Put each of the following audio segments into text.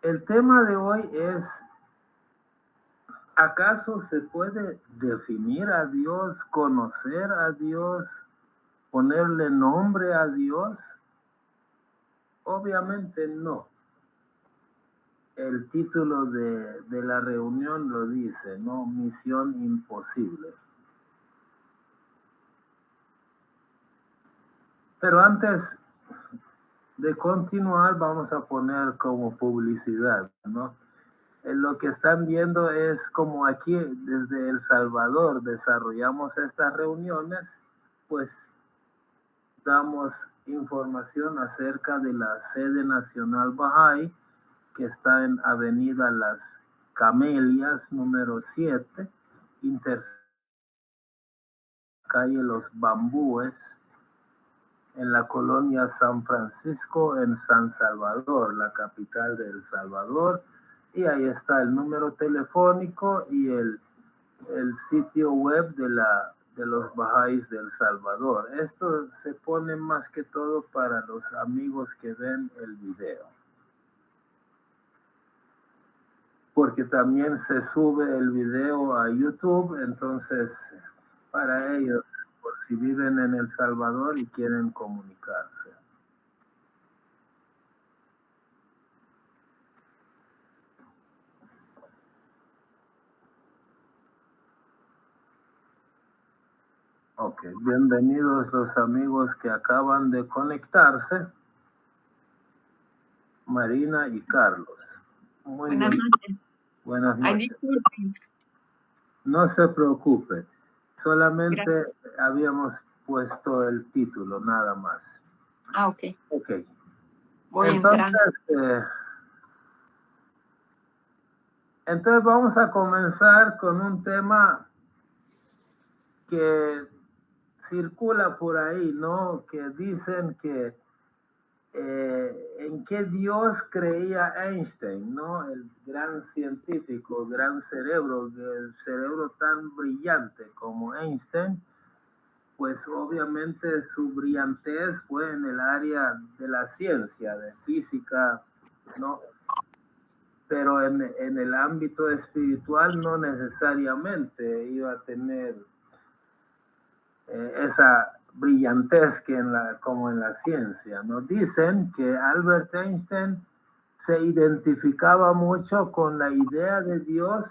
El tema de hoy es, ¿acaso se puede definir a Dios, conocer a Dios, ponerle nombre a Dios? Obviamente no. El título de la reunión lo dice, ¿no? Misión imposible. Pero antes de continuar, vamos a poner como publicidad, ¿no? Lo que están viendo es como aquí desde El Salvador desarrollamos estas reuniones, pues damos información acerca de la sede nacional Bahá'í, que está en Avenida Las Camelias, número 7, calle Los Bambúes, en la colonia San Francisco, en San Salvador, la capital de El Salvador. Y ahí está el número telefónico y el sitio web de los Bahá'ís de El Salvador. Esto se pone más que todo para los amigos que ven el video, porque también se sube el video a YouTube, entonces para ellos, por si viven en El Salvador y quieren comunicarse. Ok, bienvenidos los amigos que acaban de conectarse, Marina y Carlos. Muy Buenas bien. noches. Buenas noches. Ay, disculpen. No se preocupe, solamente Gracias. habíamos puesto el título, nada más. Ah, ok. Ok. Voy Entonces, entrando. entonces vamos a comenzar con un tema que circula por ahí, ¿no? Que dicen que en qué Dios creía Einstein, ¿no? El gran científico, gran cerebro, el cerebro tan brillante como Einstein, pues obviamente su brillantez fue en el área de la ciencia, de física, ¿no? Pero en el ámbito espiritual no necesariamente iba a tener esa brillantez que como en la ciencia. Nos dicen que Albert Einstein se identificaba mucho con la idea de Dios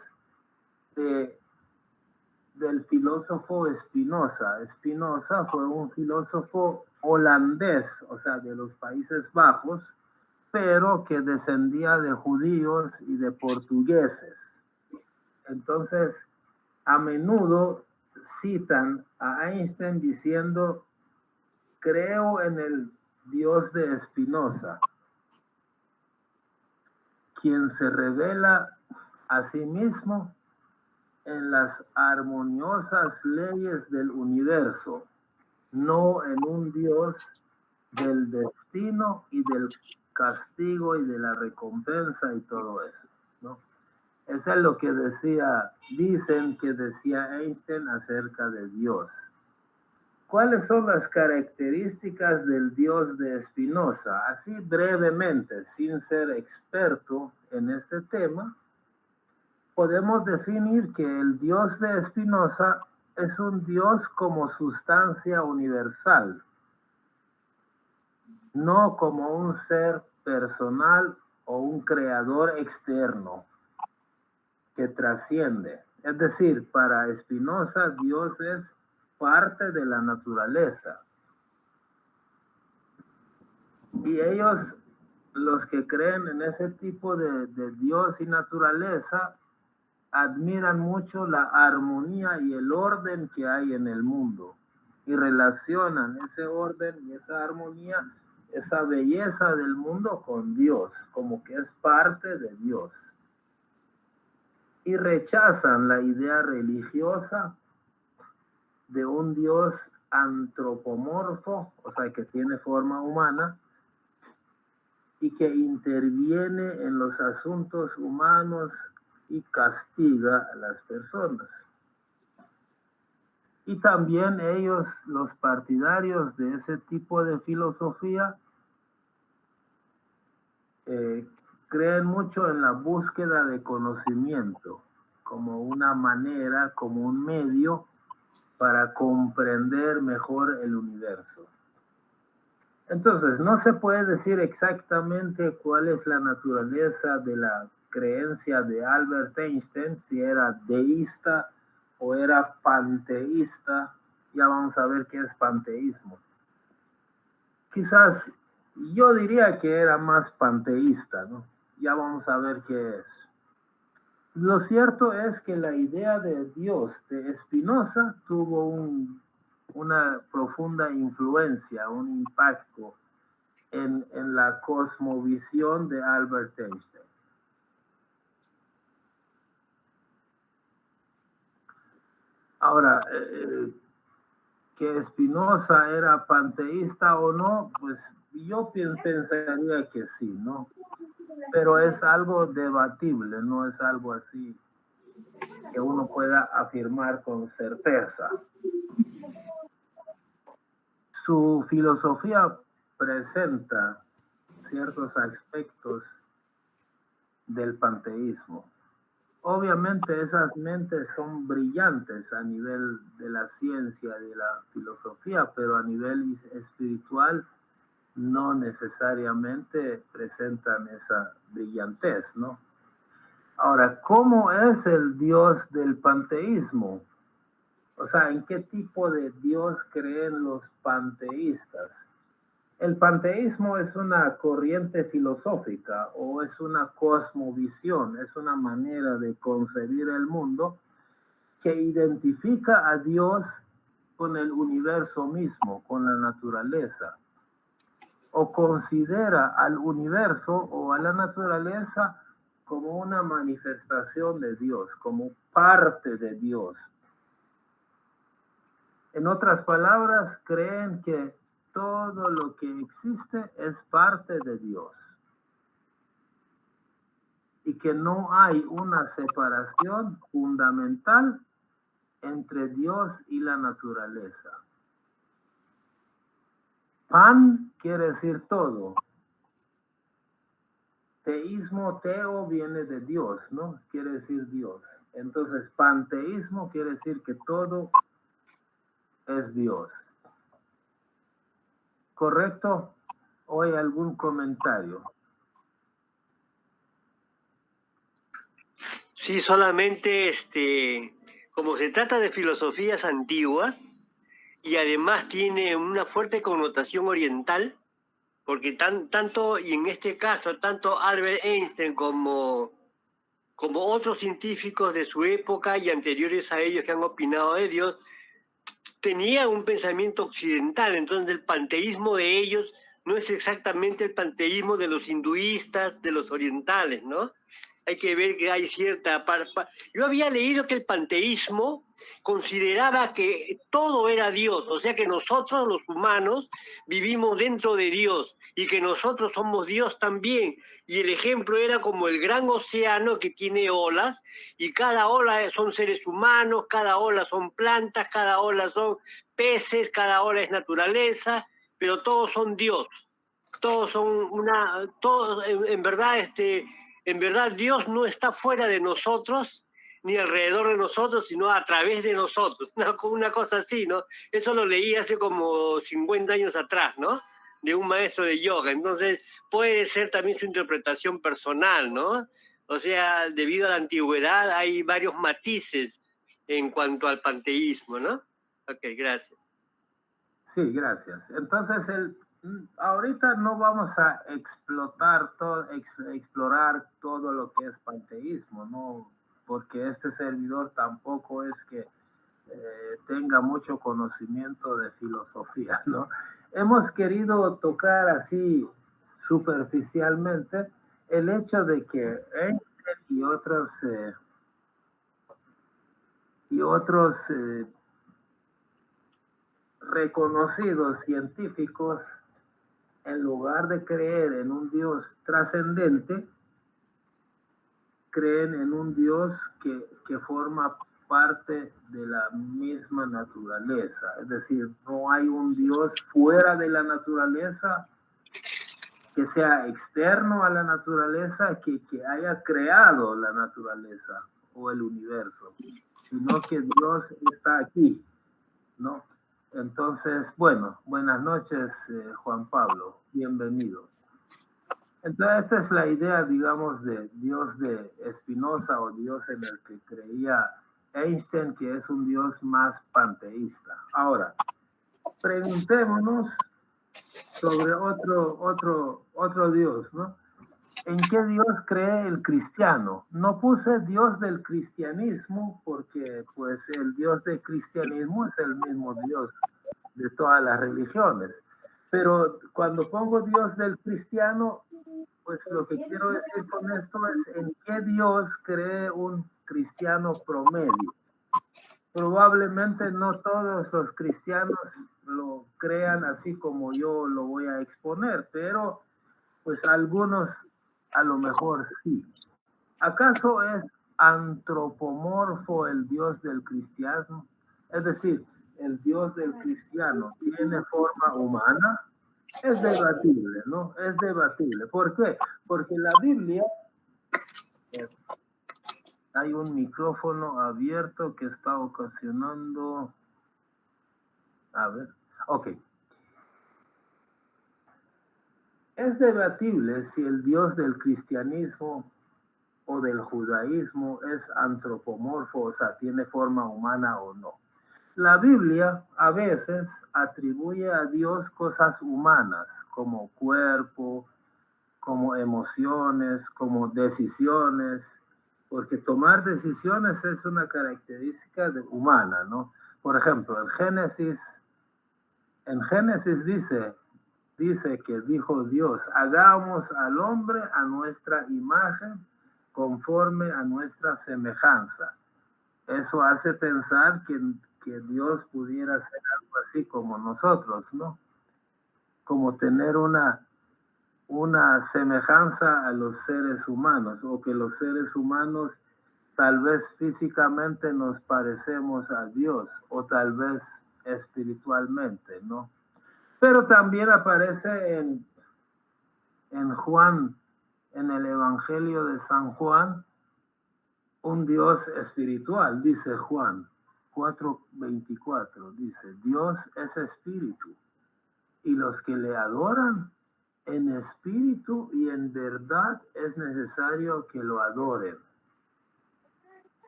del filósofo Spinoza. Spinoza fue un filósofo holandés, o sea, de los Países Bajos, pero que descendía de judíos y de portugueses. Entonces, a menudo citan a Einstein diciendo, creo en el Dios de Spinoza, quien se revela a sí mismo en las armoniosas leyes del universo, no en un Dios del destino y del castigo y de la recompensa y todo eso, ¿no? Eso es lo que dicen que decía Einstein acerca de Dios. ¿Cuáles son las características del Dios de Spinoza? Así brevemente, sin ser experto en este tema, podemos definir que el Dios de Spinoza es un Dios como sustancia universal, no como un ser personal o un creador externo que trasciende. Es decir, para Spinoza, Dios es parte de la naturaleza. Y ellos, los que creen en ese tipo de Dios y naturaleza, admiran mucho la armonía y el orden que hay en el mundo y relacionan ese orden y esa armonía, esa belleza del mundo con Dios, como que es parte de Dios. Y rechazan la idea religiosa de un Dios antropomorfo, o sea, que tiene forma humana y que interviene en los asuntos humanos y castiga a las personas. Y también ellos, los partidarios de ese tipo de filosofía, creen mucho en la búsqueda de conocimiento como una manera, como un medio para comprender mejor el universo. Entonces, no se puede decir exactamente cuál es la naturaleza de la creencia de Albert Einstein, si era deísta o era panteísta. Ya vamos a ver qué es panteísmo. Quizás yo diría que era más panteísta, ¿no? Ya vamos a ver qué es. Lo cierto es que la idea de Dios de Spinoza tuvo una profunda influencia, un impacto en la cosmovisión de Albert Einstein. Ahora, que Spinoza era panteísta o no, pues yo pensaría que sí, ¿no? Pero es algo debatible, no es algo así que uno pueda afirmar con certeza. Su filosofía presenta ciertos aspectos del panteísmo. Obviamente esas mentes son brillantes a nivel de la ciencia, de la filosofía, pero a nivel espiritual no necesariamente presentan esa brillantez, ¿no? Ahora, ¿cómo es el Dios del panteísmo? O sea, ¿en qué tipo de Dios creen los panteístas? El panteísmo es una corriente filosófica o es una cosmovisión, es una manera de concebir el mundo que identifica a Dios con el universo mismo, con la naturaleza, o considera al universo o a la naturaleza como una manifestación de Dios, como parte de Dios. En otras palabras, creen que todo lo que existe es parte de Dios y que no hay una separación fundamental entre Dios y la naturaleza. Pan quiere decir todo. Teísmo, teo, viene de Dios, ¿no? Quiere decir Dios. Entonces, panteísmo quiere decir que todo es Dios. ¿Correcto? ¿O hay algún comentario? Sí, solamente como se trata de filosofías antiguas y además tiene una fuerte connotación oriental, porque tanto, y en este caso, tanto Albert Einstein como otros científicos de su época y anteriores a ellos que han opinado de Dios, tenían un pensamiento occidental. Entonces el panteísmo de ellos no es exactamente el panteísmo de los hinduistas, de los orientales, ¿no? Hay que ver que hay cierta... Yo había leído que el panteísmo consideraba que todo era Dios, o sea que nosotros los humanos vivimos dentro de Dios y que nosotros somos Dios también. Y el ejemplo era como el gran océano que tiene olas y cada ola son seres humanos, cada ola son plantas, cada ola son peces, cada ola es naturaleza, pero todos son Dios. Todos son en verdad Dios no está fuera de nosotros ni alrededor de nosotros, sino a través de nosotros, una cosa así, ¿no? Eso lo leí hace como 50 años atrás, ¿no? De un maestro de yoga. Entonces puede ser también su interpretación personal, ¿no? O sea, debido a la antigüedad hay varios matices en cuanto al panteísmo, ¿no? Ok, gracias. Sí, gracias. Entonces, ahorita no vamos a explorar todo lo que es panteísmo, ¿no? Porque este servidor tampoco es que tenga mucho conocimiento de filosofía, ¿no? Hemos querido tocar así superficialmente el hecho de que Einstein y otros reconocidos científicos, en lugar de creer en un Dios trascendente, creen en un Dios que forma parte de la misma naturaleza. Es decir, no hay un Dios fuera de la naturaleza que sea externo a la naturaleza, que haya creado la naturaleza o el universo, sino que Dios está aquí, ¿no? Entonces, bueno, buenas noches, Juan Pablo, bienvenido. Entonces, esta es la idea, digamos, de Dios de Spinoza o Dios en el que creía Einstein, que es un Dios más panteísta. Ahora, preguntémonos sobre otro Dios, ¿no? ¿En qué Dios cree el cristiano? No puse Dios del cristianismo porque pues el Dios del cristianismo es el mismo Dios de todas las religiones. Pero cuando pongo Dios del cristiano, pues lo que quiero decir con esto es en qué Dios cree un cristiano promedio. Probablemente no todos los cristianos lo crean así como yo lo voy a exponer, pero pues algunos a lo mejor sí. ¿Acaso es antropomorfo el Dios del cristianismo? Es decir, ¿el Dios del cristiano tiene forma humana? Es debatible, ¿no? Es debatible. ¿Por qué? Porque la Biblia... hay un micrófono abierto que está ocasionando... A ver, ok. Es debatible si el Dios del cristianismo o del judaísmo es antropomorfo, o sea, tiene forma humana o no. La Biblia a veces atribuye a Dios cosas humanas, como cuerpo, como emociones, como decisiones, porque tomar decisiones es una característica humana, ¿no? Por ejemplo, en Génesis dice que dijo Dios, hagamos al hombre a nuestra imagen, conforme a nuestra semejanza. Eso hace pensar que Dios pudiera ser algo así como nosotros, ¿no? Como tener una semejanza a los seres humanos, o que los seres humanos tal vez físicamente nos parecemos a Dios, o tal vez espiritualmente, ¿no? Pero también aparece en Juan, en el Evangelio de San Juan, un Dios espiritual, dice Juan 4:24, dice, Dios es espíritu, y los que le adoran en espíritu y en verdad es necesario que lo adoren.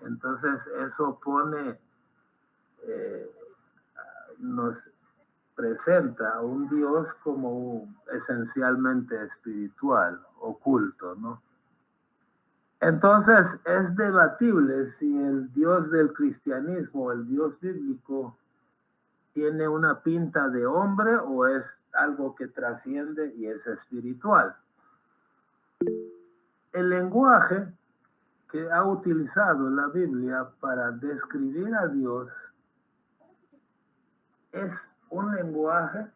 Entonces eso nos presenta a un Dios como esencialmente espiritual, oculto, ¿no? Entonces es debatible si el Dios del cristianismo, el Dios bíblico, tiene una pinta de hombre o es algo que trasciende y es espiritual. El lenguaje que ha utilizado la Biblia para describir a Dios es un lenguaje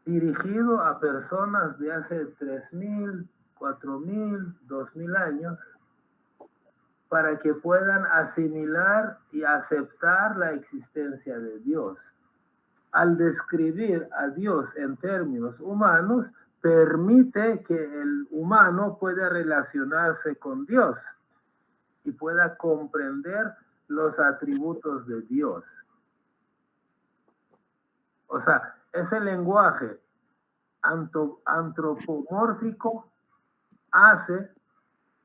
dirigido a personas de hace 3,000, 4,000, 2,000 años para que puedan asimilar y aceptar la existencia de Dios. Al describir a Dios en términos humanos, permite que el humano pueda relacionarse con Dios y pueda comprender los atributos de Dios. O sea, ese lenguaje antropomórfico hace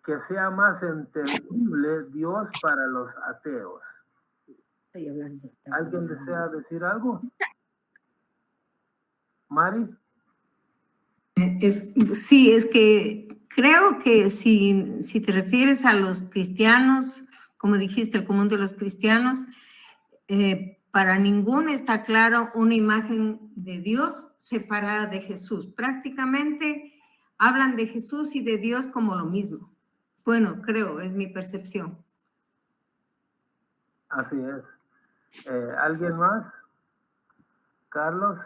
que sea más entendible Dios para los ateos. ¿Alguien desea decir algo? Mari. Sí, es que creo que si te refieres a los cristianos, como dijiste, el común de los cristianos, para ninguno está claro una imagen de Dios separada de Jesús. Prácticamente hablan de Jesús y de Dios como lo mismo. Bueno, creo, es mi percepción. Así es. ¿Alguien más? Carlos.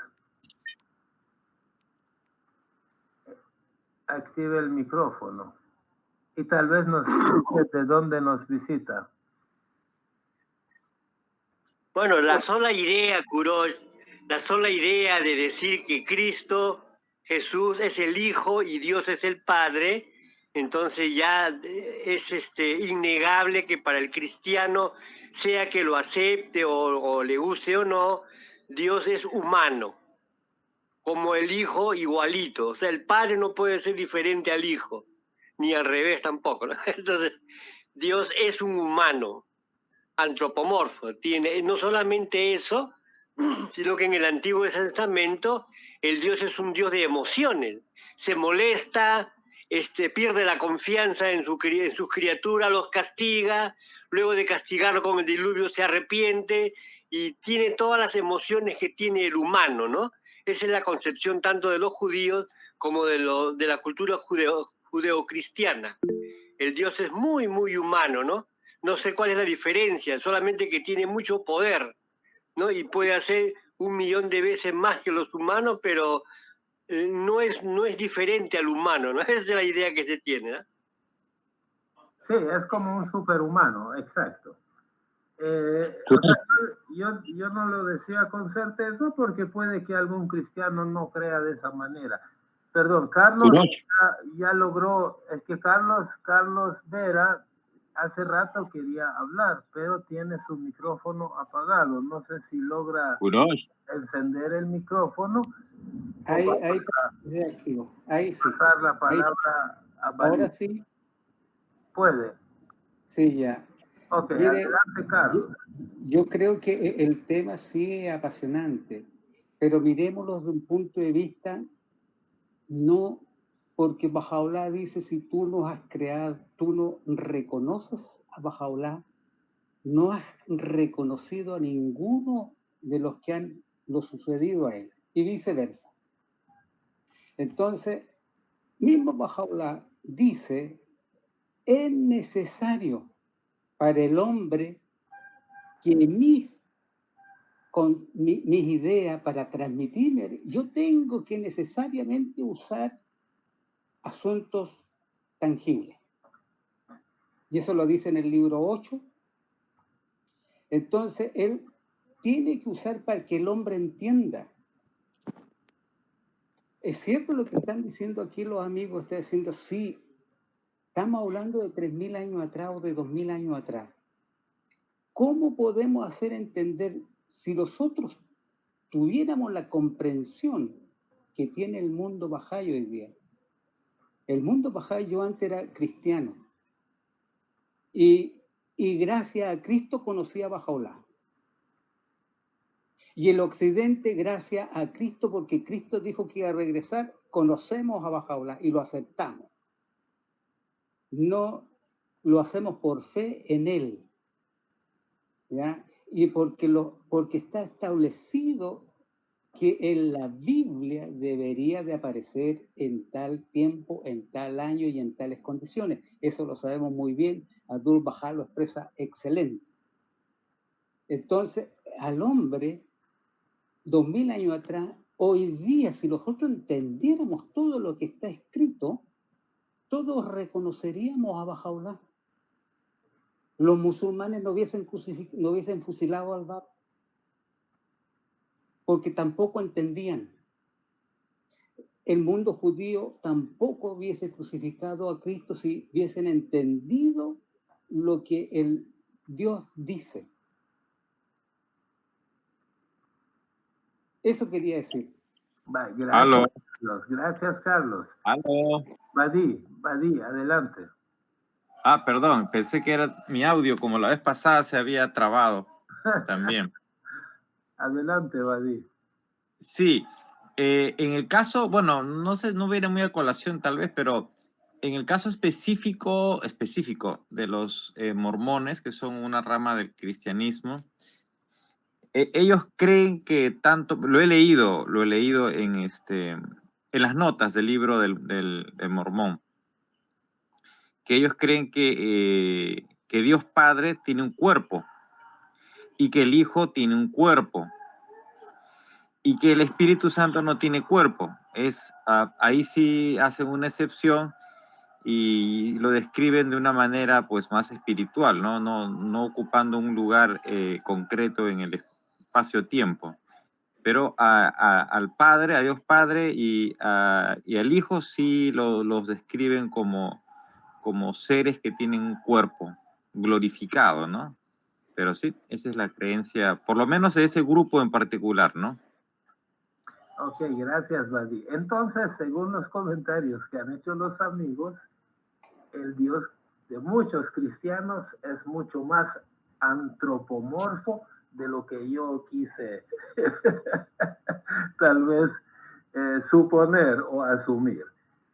Active el micrófono y tal vez nos dice de dónde nos visita. Bueno, la sola idea, Kurosh, la sola idea de decir que Cristo Jesús es el Hijo y Dios es el Padre, entonces ya es innegable que para el cristiano, sea que lo acepte o le guste o no, Dios es humano, como el Hijo igualito. O sea, el Padre no puede ser diferente al Hijo, ni al revés tampoco, ¿no? Entonces, Dios es un humano antropomorfo. Tiene no solamente eso, sino que en el Antiguo Testamento el Dios es un Dios de emociones. Se molesta, pierde la confianza en sus criaturas, los castiga, luego de castigarlo con el diluvio se arrepiente y tiene todas las emociones que tiene el humano, ¿no? Esa es la concepción tanto de los judíos como de la cultura judeocristiana. El Dios es muy, muy humano, ¿no? No sé cuál es la diferencia, solamente que tiene mucho poder, ¿no? Y puede hacer 1.000.000 de veces más que los humanos, pero no es diferente al humano, ¿no? Esa es la idea que se tiene, ¿no? Sí, es como un superhumano, exacto. O sea, yo no lo decía con certeza porque puede que algún cristiano no crea de esa manera. Perdón, Carlos ya logró, es que Carlos Vera hace rato quería hablar, pero tiene su micrófono apagado. No sé si logra encender el micrófono. Ahí pasar la palabra a Badí. Ahora sí. Puede. Sí, ya. Ok, Mire, adelante, Carlos. Yo creo que el tema sí es apasionante, pero miremoslo desde un punto de vista, no porque Bahá'u'lláh dice, si tú no has creado, tú no reconoces a Bahá'u'lláh, no has reconocido a ninguno de los que han lo sucedido a él, y viceversa. Entonces, mismo Bahá'u'lláh dice, es necesario para el hombre que mis ideas para transmitir, yo tengo que necesariamente usar asuntos tangibles. Y eso lo dice en el libro 8. Entonces, él tiene que usar para que el hombre entienda. Es cierto lo que están diciendo aquí los amigos, están diciendo, sí, estamos hablando de 3.000 años atrás o de 2.000 años atrás. ¿Cómo podemos hacer entender si nosotros tuviéramos la comprensión que tiene el mundo Bahá'í hoy día? El mundo Bahá'í, yo antes era cristiano y gracias a Cristo conocí a Bahá'u'lláh. Y el occidente, gracias a Cristo, porque Cristo dijo que iba a regresar, conocemos a Bahá'u'lláh y lo aceptamos. No lo hacemos por fe en él, ¿ya? Y porque está establecido que en la Biblia debería de aparecer en tal tiempo, en tal año y en tales condiciones. Eso lo sabemos muy bien, Abdul-Bahá lo expresa excelente. Entonces, al hombre, 2.000 años atrás, hoy día, si nosotros entendiéramos todo lo que está escrito, todos reconoceríamos a Bahá'u'lláh. Los musulmanes no hubiesen fusilado al Bab, porque tampoco entendían. El mundo judío tampoco hubiese crucificado a Cristo si hubiesen entendido lo que el Dios dice. Eso quería decir. Gracias, Carlos. Gracias, Carlos. Aló. Badí, adelante. Perdón, pensé que era mi audio, como la vez pasada se había trabado también. Adelante, Badí. Sí, en el caso, bueno, no sé, no viene muy a colación tal vez, pero en el caso específico de los mormones, que son una rama del cristianismo, ellos creen que tanto, lo he leído en las notas del libro del Mormón, que ellos creen que Dios Padre tiene un cuerpo y que el Hijo tiene un cuerpo y que el Espíritu Santo no tiene cuerpo. Ahí sí hacen una excepción y lo describen de una manera pues más espiritual, no ocupando un lugar concreto en el espacio-tiempo. pero al Padre, a Dios Padre y al Hijo sí los describen como seres que tienen un cuerpo glorificado, ¿no? Pero sí, esa es la creencia, por lo menos de ese grupo en particular, ¿no? Ok, gracias, Badi. Entonces, según los comentarios que han hecho los amigos, el Dios de muchos cristianos es mucho más antropomorfo de lo que yo quise tal vez suponer o asumir.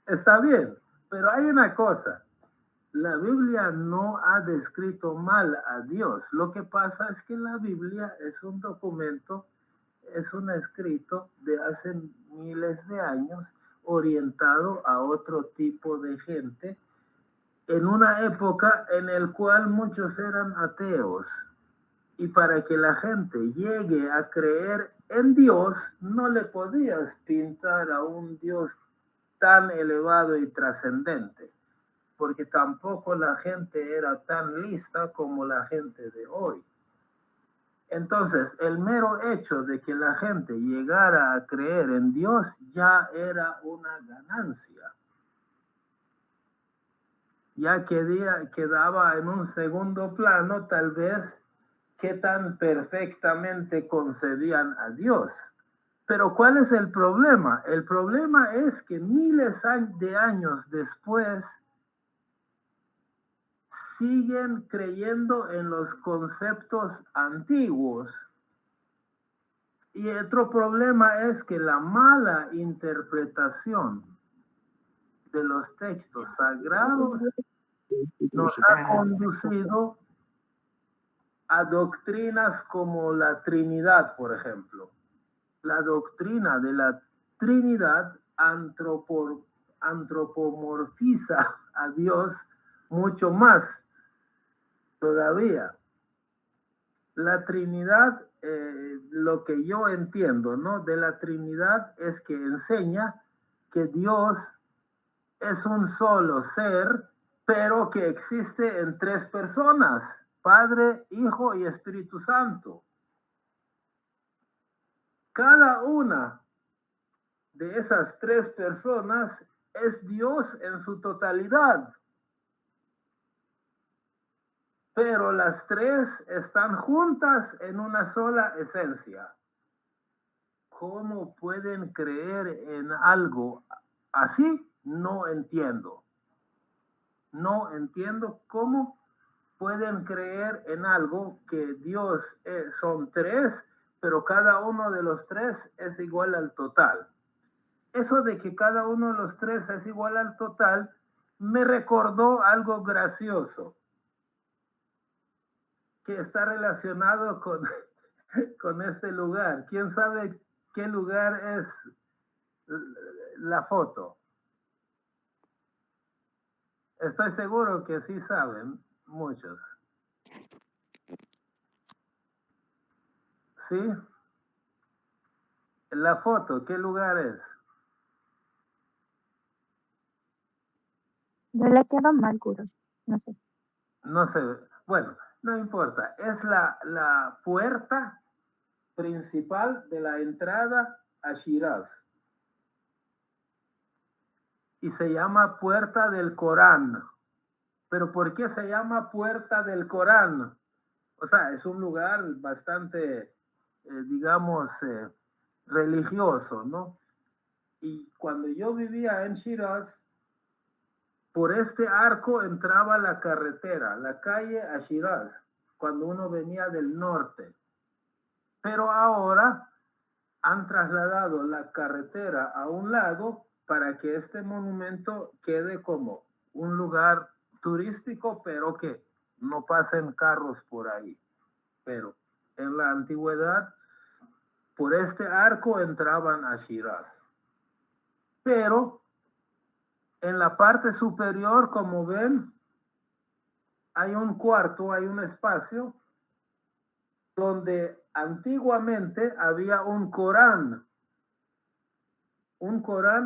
Está bien, pero hay una cosa. La Biblia no ha descrito mal a Dios. Lo que pasa es que la Biblia es un documento, es un escrito de hace miles de años orientado a otro tipo de gente en una época en la cual muchos eran ateos. Y para que la gente llegue a creer en Dios, no le podías pintar a un Dios tan elevado y trascendente, porque tampoco la gente era tan lista como la gente de hoy. Entonces, el mero hecho de que la gente llegara a creer en Dios ya era una ganancia. Ya quedaba en un segundo plano, tal vez, qué tan perfectamente concebían a Dios. Pero ¿cuál es el problema? El problema es que miles de años después siguen creyendo en los conceptos antiguos. Y otro problema es que la mala interpretación de los textos sagrados nos ha conducido a doctrinas como la Trinidad, por ejemplo. La doctrina de la Trinidad antropomorfiza a Dios mucho más todavía. La Trinidad, lo que yo entiendo, ¿no?, de la Trinidad es que enseña que Dios es un solo ser, pero que existe en tres personas: Padre, Hijo y Espíritu Santo. Cada una de esas tres personas es Dios en su totalidad. Pero las tres están juntas en una sola esencia. ¿Cómo pueden creer en algo así? No entiendo. No entiendo cómo pueden creer en algo que Dios son tres, pero cada uno de los tres es igual al total. Eso de que cada uno de los tres es igual al total me recordó algo gracioso que está relacionado con este lugar. ¿Quién sabe qué lugar es la foto? Estoy seguro que sí saben muchos. ¿Sí? La foto, ¿qué lugar es? Yo le quedo mal, Guru. No sé. No sé. Bueno, no importa. Es la puerta principal de la entrada a Shiraz. Y se llama Puerta del Corán. ¿Pero por qué se llama Puerta del Corán? O sea, es un lugar bastante, digamos, religioso, ¿no? Y cuando yo vivía en Shiraz, por este arco entraba la carretera, la calle a Shiraz, cuando uno venía del norte. Pero ahora han trasladado la carretera a un lado para que este monumento quede como un lugar turístico, pero que no pasen carros por ahí. Pero en la antigüedad, por este arco entraban a Shiraz. Pero en la parte superior, como ven, hay un cuarto, hay un espacio donde antiguamente había un Corán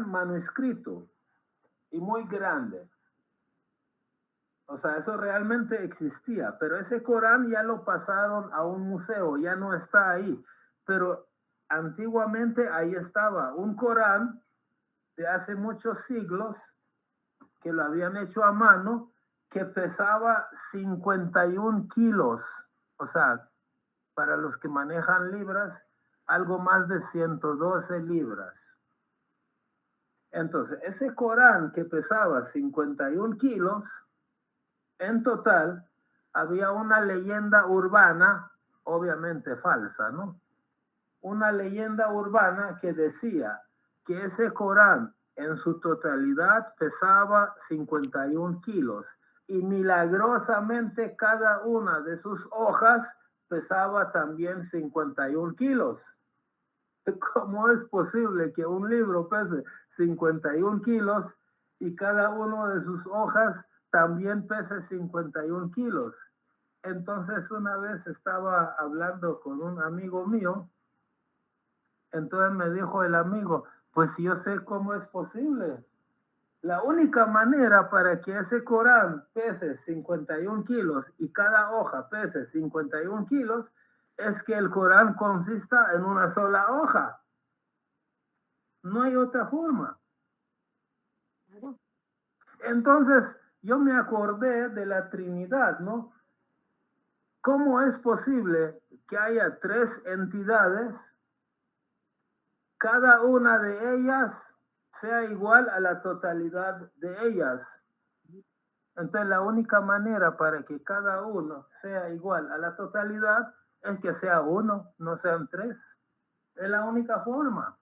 manuscrito y muy grande. O sea, eso realmente existía, pero ese Corán ya lo pasaron a un museo, ya no está ahí. Pero antiguamente ahí estaba un Corán de hace muchos siglos que lo habían hecho a mano, que pesaba 51 kilos. O sea, para los que manejan libras, algo más de 112 libras. Entonces, ese Corán que pesaba 51 kilos, en total, había una leyenda urbana, obviamente falsa, ¿no? Una leyenda urbana que decía que ese Corán en su totalidad pesaba 51 kilos y milagrosamente cada una de sus hojas pesaba también 51 kilos. ¿Cómo es posible que un libro pese 51 kilos y cada una de sus hojas también pese 51 kilos? Entonces una vez estaba hablando con un amigo mío, entonces me dijo el amigo, pues yo sé cómo es posible. La única manera para que ese Corán pese 51 kilos y cada hoja pese 51 kilos es que el Corán consista en una sola hoja. No hay otra forma. Entonces, yo me acordé de la Trinidad, ¿no? ¿Cómo es posible que haya tres entidades, cada una de ellas sea igual a la totalidad de ellas? Entonces, la única manera para que cada uno sea igual a la totalidad es que sea uno, no sean tres. Es la única forma.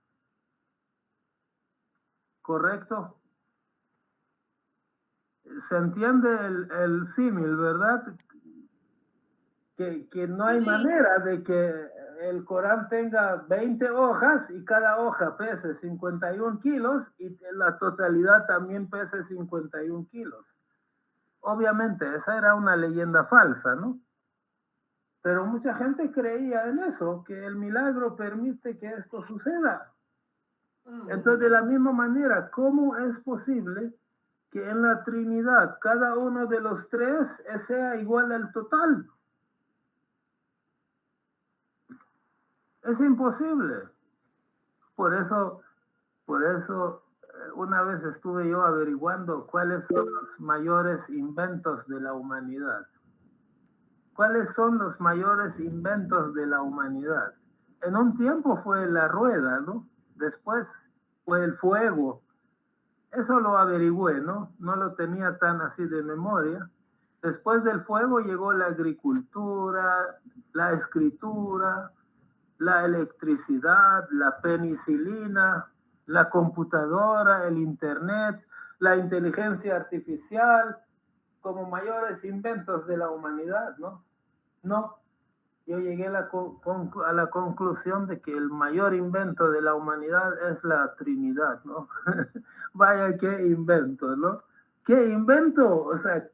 ¿Correcto? Se entiende el símil, ¿verdad? Que no hay manera de que el Corán tenga 20 hojas y cada hoja pese 51 kilos y la totalidad también pese 51 kilos. Obviamente, esa era una leyenda falsa, ¿no? Pero mucha gente creía en eso, que el milagro permite que esto suceda. Entonces, de la misma manera, ¿cómo es posible que en la Trinidad cada uno de los tres sea igual al total? Es imposible. Por eso, una vez estuve yo averiguando cuáles son los mayores inventos de la humanidad. ¿Cuáles son los mayores inventos de la humanidad? En un tiempo fue la rueda, ¿no? Después fue el fuego. Eso lo averigüé, ¿no? No lo tenía tan así de memoria. Después del fuego llegó la agricultura, la escritura, la electricidad, la penicilina, la computadora, el internet, la inteligencia artificial, como mayores inventos de la humanidad, ¿no? No, yo llegué a la conclusión de que el mayor invento de la humanidad es la Trinidad, ¿no? Vaya, qué invento, ¿no? ¿Qué invento? O sea,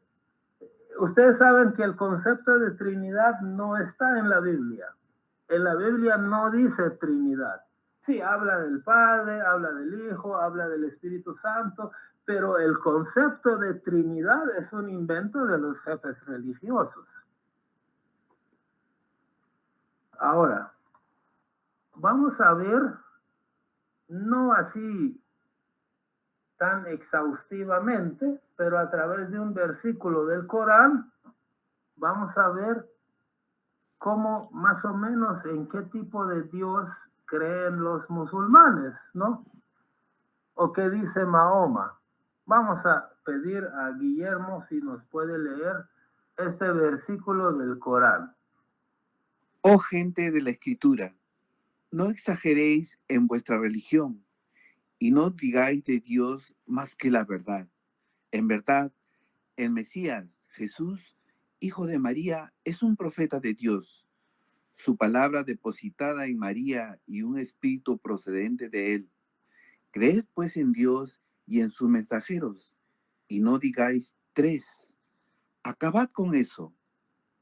ustedes saben que el concepto de Trinidad no está en la Biblia. En la Biblia no dice Trinidad. Sí, habla del Padre, habla del Hijo, habla del Espíritu Santo, pero el concepto de Trinidad es un invento de los jefes religiosos. Ahora, vamos a ver, no así tan exhaustivamente, pero a través de un versículo del Corán, vamos a ver cómo más o menos en qué tipo de Dios creen los musulmanes, ¿no? O qué dice Mahoma. Vamos a pedir a Guillermo si nos puede leer este versículo del Corán. Oh gente de la Escritura, no exageréis en vuestra religión y no digáis de Dios más que la verdad. En verdad, el Mesías, Jesús, hijo de María, es un profeta de Dios. Su palabra depositada en María y un espíritu procedente de él. Creed pues en Dios y en sus mensajeros, y no digáis tres. Acabad con eso.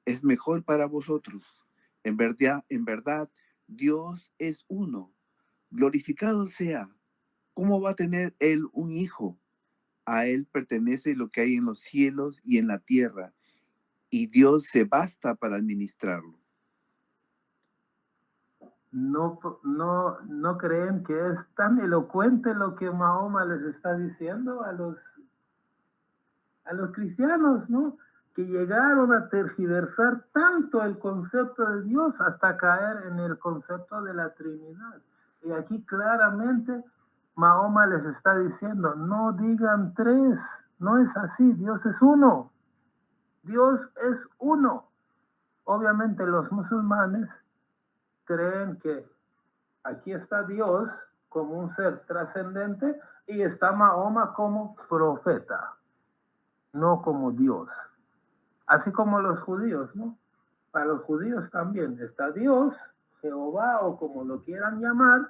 Es mejor para vosotros. En verdad, Dios es uno. Glorificado sea. ¿Cómo va a tener él un hijo? A él pertenece lo que hay en los cielos y en la tierra, y Dios se basta para administrarlo. no creen que es tan elocuente lo que Mahoma les está diciendo a los cristianos, ¿no? Que llegaron a tergiversar tanto el concepto de Dios hasta caer en el concepto de la Trinidad. Y aquí claramente Mahoma les está diciendo, no digan tres, no es así, Dios es uno. Dios es uno. Obviamente los musulmanes creen que aquí está Dios como un ser trascendente y está Mahoma como profeta, no como Dios. Así como los judíos, ¿no? Para los judíos también está Dios, Jehová o como lo quieran llamar,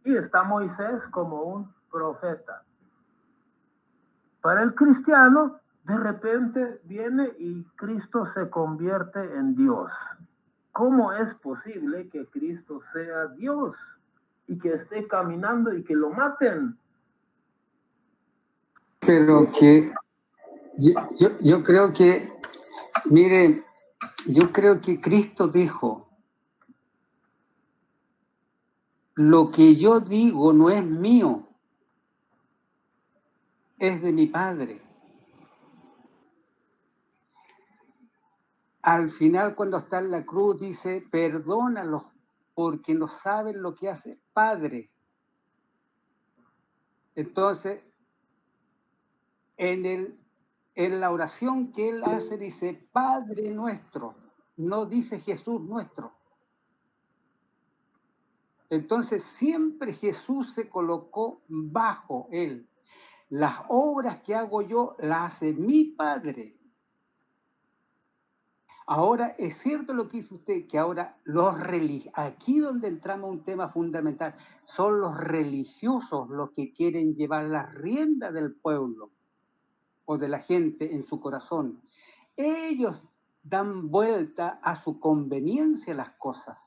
y está Moisés como un profeta. Para el cristiano, de repente viene y Cristo se convierte en Dios. ¿Cómo es posible que Cristo sea Dios y que esté caminando y que lo maten? Pero que yo creo que, mire, yo creo que Cristo dijo, lo que yo digo no es mío, es de mi Padre. Al final, cuando está en la cruz, dice, perdónalos porque no saben lo que hace Padre. Entonces, en la oración que él hace, dice, Padre nuestro, no dice Jesús nuestro. Entonces, siempre Jesús se colocó bajo él. Las obras que hago yo las hace mi Padre. Ahora, es cierto lo que dice usted, que ahora aquí donde entramos a un tema fundamental, son los religiosos los que quieren llevar la rienda del pueblo o de la gente en su corazón. Ellos dan vuelta a su conveniencia las cosas.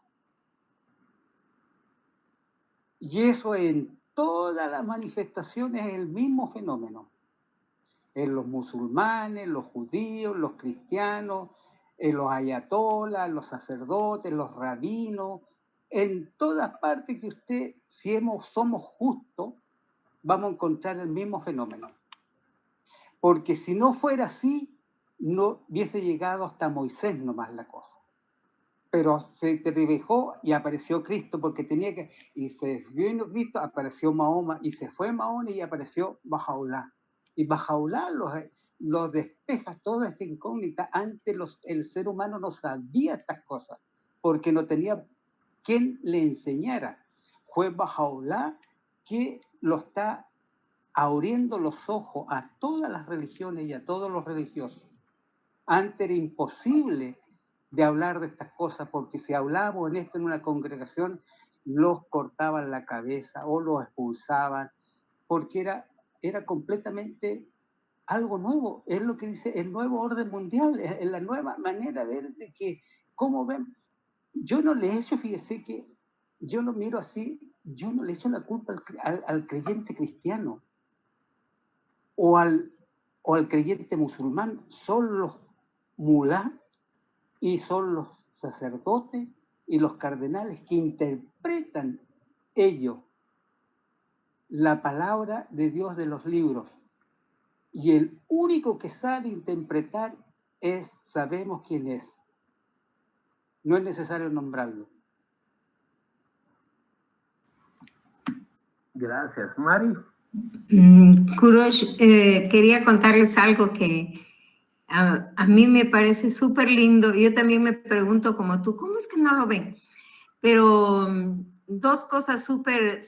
Y eso en todas las manifestaciones es el mismo fenómeno. En los musulmanes, los judíos, los cristianos, en los ayatolas, los sacerdotes, los rabinos, en todas partes que usted, si somos justos, vamos a encontrar el mismo fenómeno. Porque si no fuera así, no hubiese llegado hasta Moisés nomás la cosa. Pero se terribejó y apareció Cristo porque tenía que, y se vino Cristo, apareció Mahoma, y se fue Mahoma y apareció Bahá'u'lláh. Y Bahá'u'lláh los despeja toda esta incógnita. Antes el ser humano no sabía estas cosas, porque no tenía quien le enseñara. Fue Bahá'u'lláh que lo está abriendo los ojos a todas las religiones y a todos los religiosos. Antes era imposible de hablar de estas cosas, porque si hablábamos en esto en una congregación, los cortaban la cabeza o los expulsaban, porque era completamente algo nuevo. Es lo que dice el nuevo orden mundial, es la nueva manera de ver de que, ¿cómo ven? Yo no le echo, fíjese que yo lo miro así, yo no le echo la culpa al creyente cristiano o al creyente musulmán. Son los mulá y son los sacerdotes y los cardenales que interpretan ellos la palabra de Dios de los libros. Y el único que sabe interpretar sabemos quién es. No es necesario nombrarlo. Gracias, Mari. Kurosh, quería contarles algo que a mí me parece súper lindo. Yo también me pregunto como tú, ¿cómo es que no lo ven? Pero dos cosas súper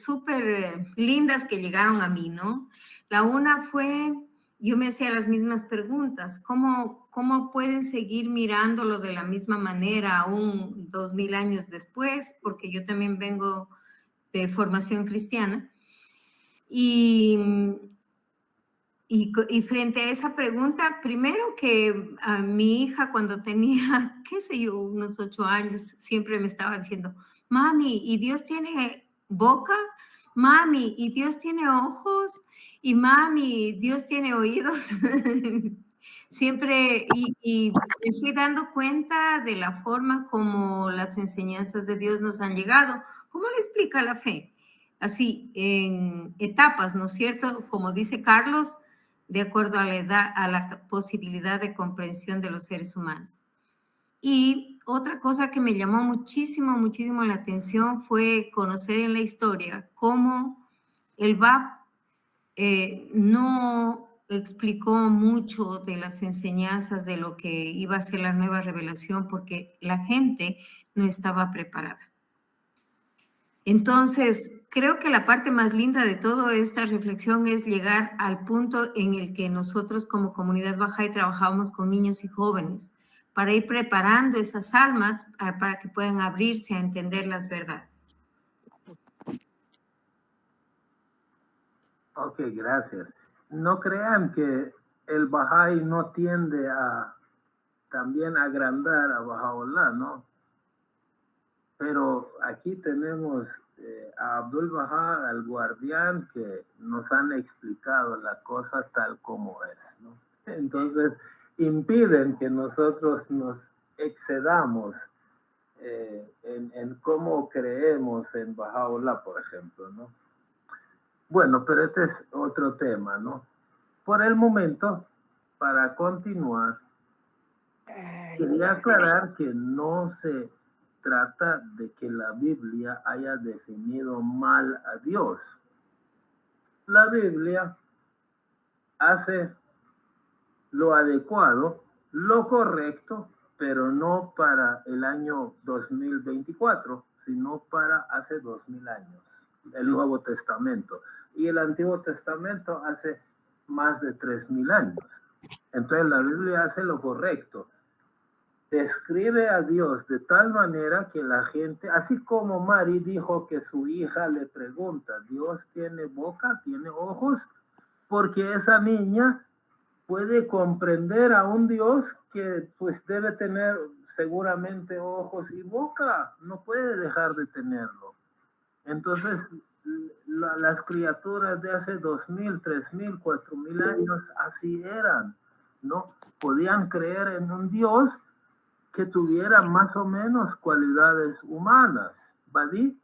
lindas que llegaron a mí, ¿no? La una fue, yo me hacía las mismas preguntas. ¿Cómo pueden seguir mirándolo de la misma manera aún 2000 años después? Porque yo también vengo de formación cristiana. Y frente a esa pregunta, primero que a mi hija cuando tenía, qué sé yo, unos 8 años, siempre me estaba diciendo, mami, ¿y Dios tiene boca? Mami, ¿y Dios tiene ojos? Y mami, ¿Dios tiene oídos? Siempre, y me fui dando cuenta de la forma como las enseñanzas de Dios nos han llegado. ¿Cómo le explica la fe? Así, en etapas, ¿no es cierto? Como dice Carlos, de acuerdo a la edad, a la posibilidad de comprensión de los seres humanos. Y otra cosa que me llamó muchísimo, muchísimo la atención fue conocer en la historia cómo el BAP no explicó mucho de las enseñanzas de lo que iba a ser la nueva revelación porque la gente no estaba preparada. Entonces, creo que la parte más linda de toda esta reflexión es llegar al punto en el que nosotros como comunidad Bahá'í trabajamos con niños y jóvenes para ir preparando esas almas para que puedan abrirse a entender las verdades. Ok, gracias. No crean que el Bahá'í no tiende a también agrandar a Baha'u'lláh, ¿no? Pero aquí tenemos a Abdul Bahá, al guardián, que nos han explicado la cosa tal como es, ¿no? Entonces, impiden que nosotros nos excedamos en cómo creemos en Baha'u'lláh, por ejemplo, ¿no? Bueno, pero este es otro tema, ¿no? Por el momento, para continuar, quería aclarar que no se trata de que la Biblia haya definido mal a Dios. La Biblia hace lo adecuado, lo correcto, pero no para el año 2024, sino para hace 2000 años, el Nuevo Testamento. Y el Antiguo Testamento hace más de 3000 años. Entonces la Biblia hace lo correcto. Describe a Dios de tal manera que la gente, así como Mari dijo que su hija le pregunta, ¿Dios tiene boca, tiene ojos? Porque esa niña puede comprender a un Dios que pues debe tener seguramente ojos y boca, no puede dejar de tenerlo. Entonces, las criaturas de hace 2000, 3000, 4000 años así eran, ¿no? Podían creer en un Dios que tuviera más o menos cualidades humanas. ¿Badí?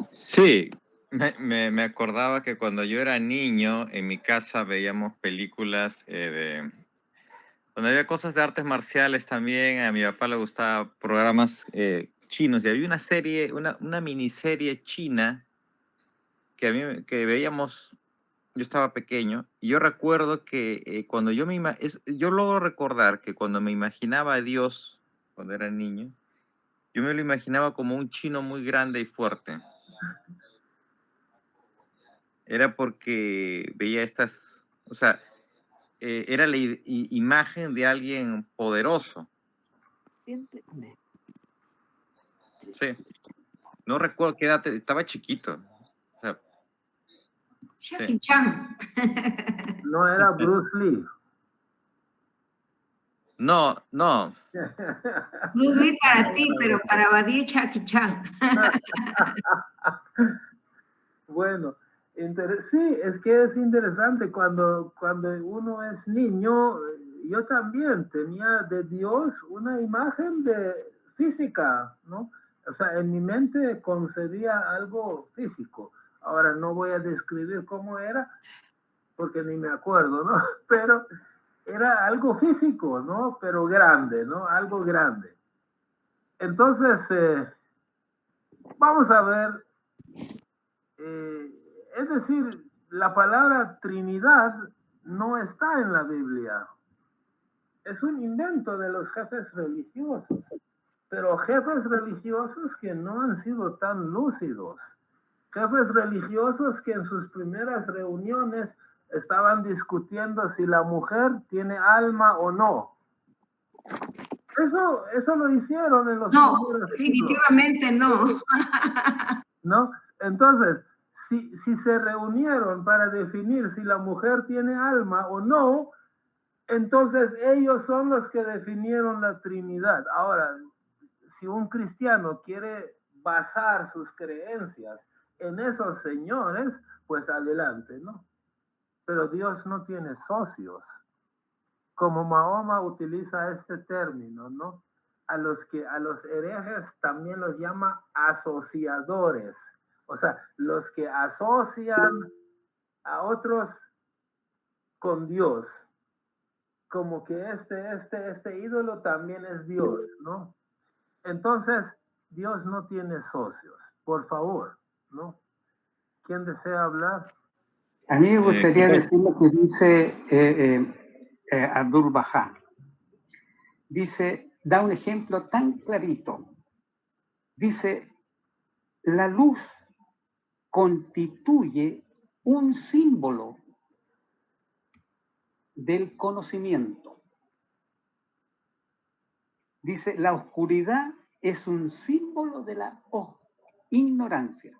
Sí, me acordaba que cuando yo era niño, en mi casa veíamos películas donde había cosas de artes marciales también. A mi papá le gustaban programas chinos y había una serie, una miniserie china que a mí que veíamos. Yo estaba pequeño y yo recuerdo que cuando yo logro recordar que cuando me imaginaba a Dios cuando era niño, yo me lo imaginaba como un chino muy grande y fuerte. Era porque veía estas, o sea, era la imagen de alguien poderoso. Siempre. Sí. No recuerdo qué edad, estaba chiquito. O sea, Jackie Chan. No era Bruce Lee. no. Bruce Lee para ti, pero para Badí, Jackie Chan. Bueno, sí, es que es interesante cuando uno es niño, yo también tenía de Dios una imagen de física, ¿no? O sea, en mi mente concebía algo físico. Ahora no voy a describir cómo era, porque ni me acuerdo, ¿no? Pero era algo físico, ¿no? Pero grande, ¿no? Algo grande. Entonces, vamos a ver. Es decir, la palabra Trinidad no está en la Biblia. Es un invento de los jefes religiosos, pero jefes religiosos que no han sido tan lúcidos. Jefes religiosos que en sus primeras reuniones estaban discutiendo si la mujer tiene alma o no. Eso lo hicieron en los primeros definitivamente siglos. no. ¿No? Entonces, si se reunieron para definir si la mujer tiene alma o no, entonces ellos son los que definieron la Trinidad. Ahora, si un cristiano quiere basar sus creencias en esos señores, pues adelante, ¿no? Pero Dios no tiene socios. como Mahoma utiliza este término, ¿no? A los herejes también los llama asociadores, o sea, los que asocian a otros con Dios, como que este ídolo también es Dios, ¿no? Entonces, Dios no tiene socios, por favor, ¿no? ¿Quién desea hablar? A mí me gustaría José. decir lo que dice Abdul Bahá. Dice, da un ejemplo tan clarito. Dice, la luz constituye un símbolo del conocimiento. Dice, la oscuridad es un símbolo de la ignorancia.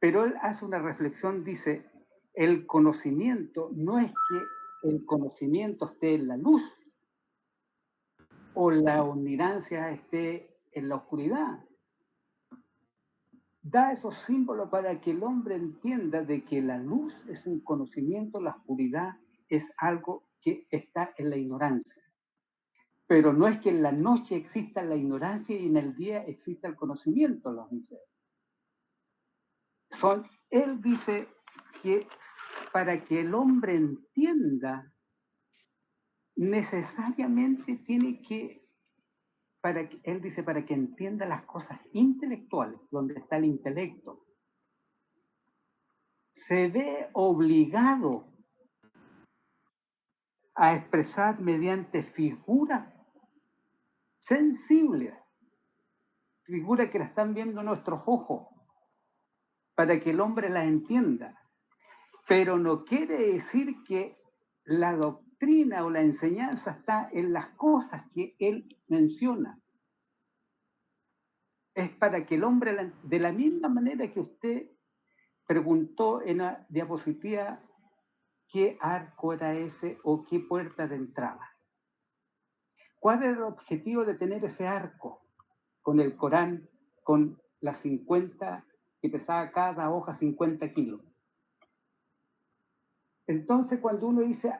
Pero él hace una reflexión, dice, el conocimiento no es que el conocimiento esté en la luz o la ignorancia esté en la oscuridad. Da esos símbolos para que el hombre entienda de que la luz es un conocimiento, la oscuridad es algo que está en la ignorancia. Pero no es que en la noche exista la ignorancia y en el día exista el conocimiento, los dice. Él dice que para que el hombre entienda, necesariamente tiene que, él dice, para que entienda las cosas intelectuales, donde está el intelecto, se ve obligado a expresar mediante figuras sensibles, figuras que la están viendo nuestros ojos, para que el hombre las entienda. Pero no quiere decir que la doctrina o la enseñanza está en las cosas que él menciona. Es para que el hombre, de la misma manera que usted preguntó en la diapositiva qué arco era ese o qué puerta de entrada. ¿Cuál era el objetivo de tener ese arco con el Corán, con las 50, que pesaba cada hoja 50 kilos? Entonces, cuando uno dice,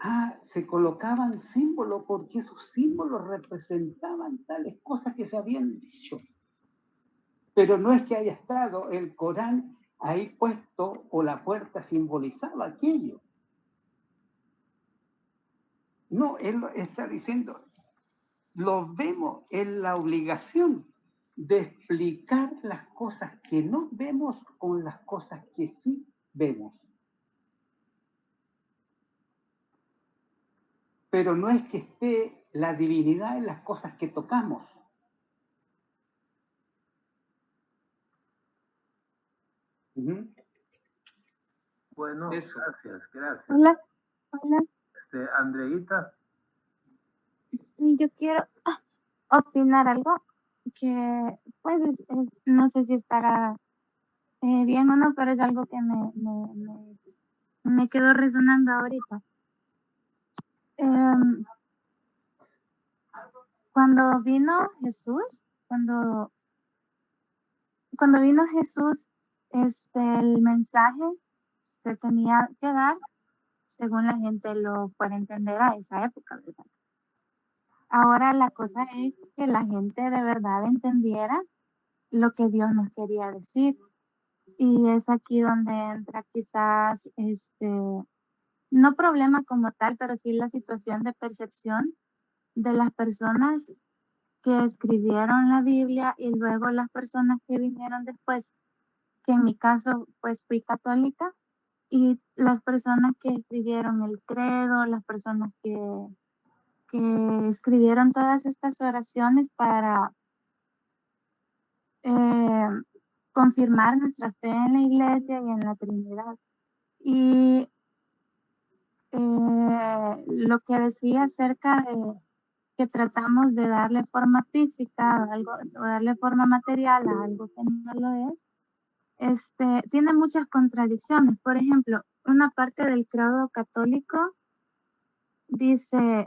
se colocaban símbolos porque esos símbolos representaban tales cosas que se habían dicho. Pero no es que haya estado el Corán ahí puesto o la puerta simbolizaba aquello. No, él está diciendo, lo vemos en la obligación de explicar las cosas que no vemos con las cosas que sí vemos. Pero no es que esté la divinidad en las cosas que tocamos. Bueno, Eso. gracias. Hola. Andreita. Sí, yo quiero opinar algo que, pues, no sé si estará bien o no, pero es algo que me quedó resonando ahorita. Cuando vino Jesús, cuando vino Jesús, el mensaje se tenía que dar según la gente lo puede entender a esa época, ¿verdad? Ahora la cosa es que la gente de verdad entendiera lo que Dios nos quería decir. Y es aquí donde entra quizás, no problema como tal, pero sí la situación de percepción de las personas que escribieron la Biblia y luego las personas que vinieron después, que en mi caso pues fui católica, y las personas que escribieron el credo, las personas que escribieron todas estas oraciones para confirmar nuestra fe en la iglesia y en la Trinidad. Y lo que decía acerca de que tratamos de darle forma física o darle forma material a algo que no lo es, tiene muchas contradicciones. Por ejemplo, una parte del credo católico dice,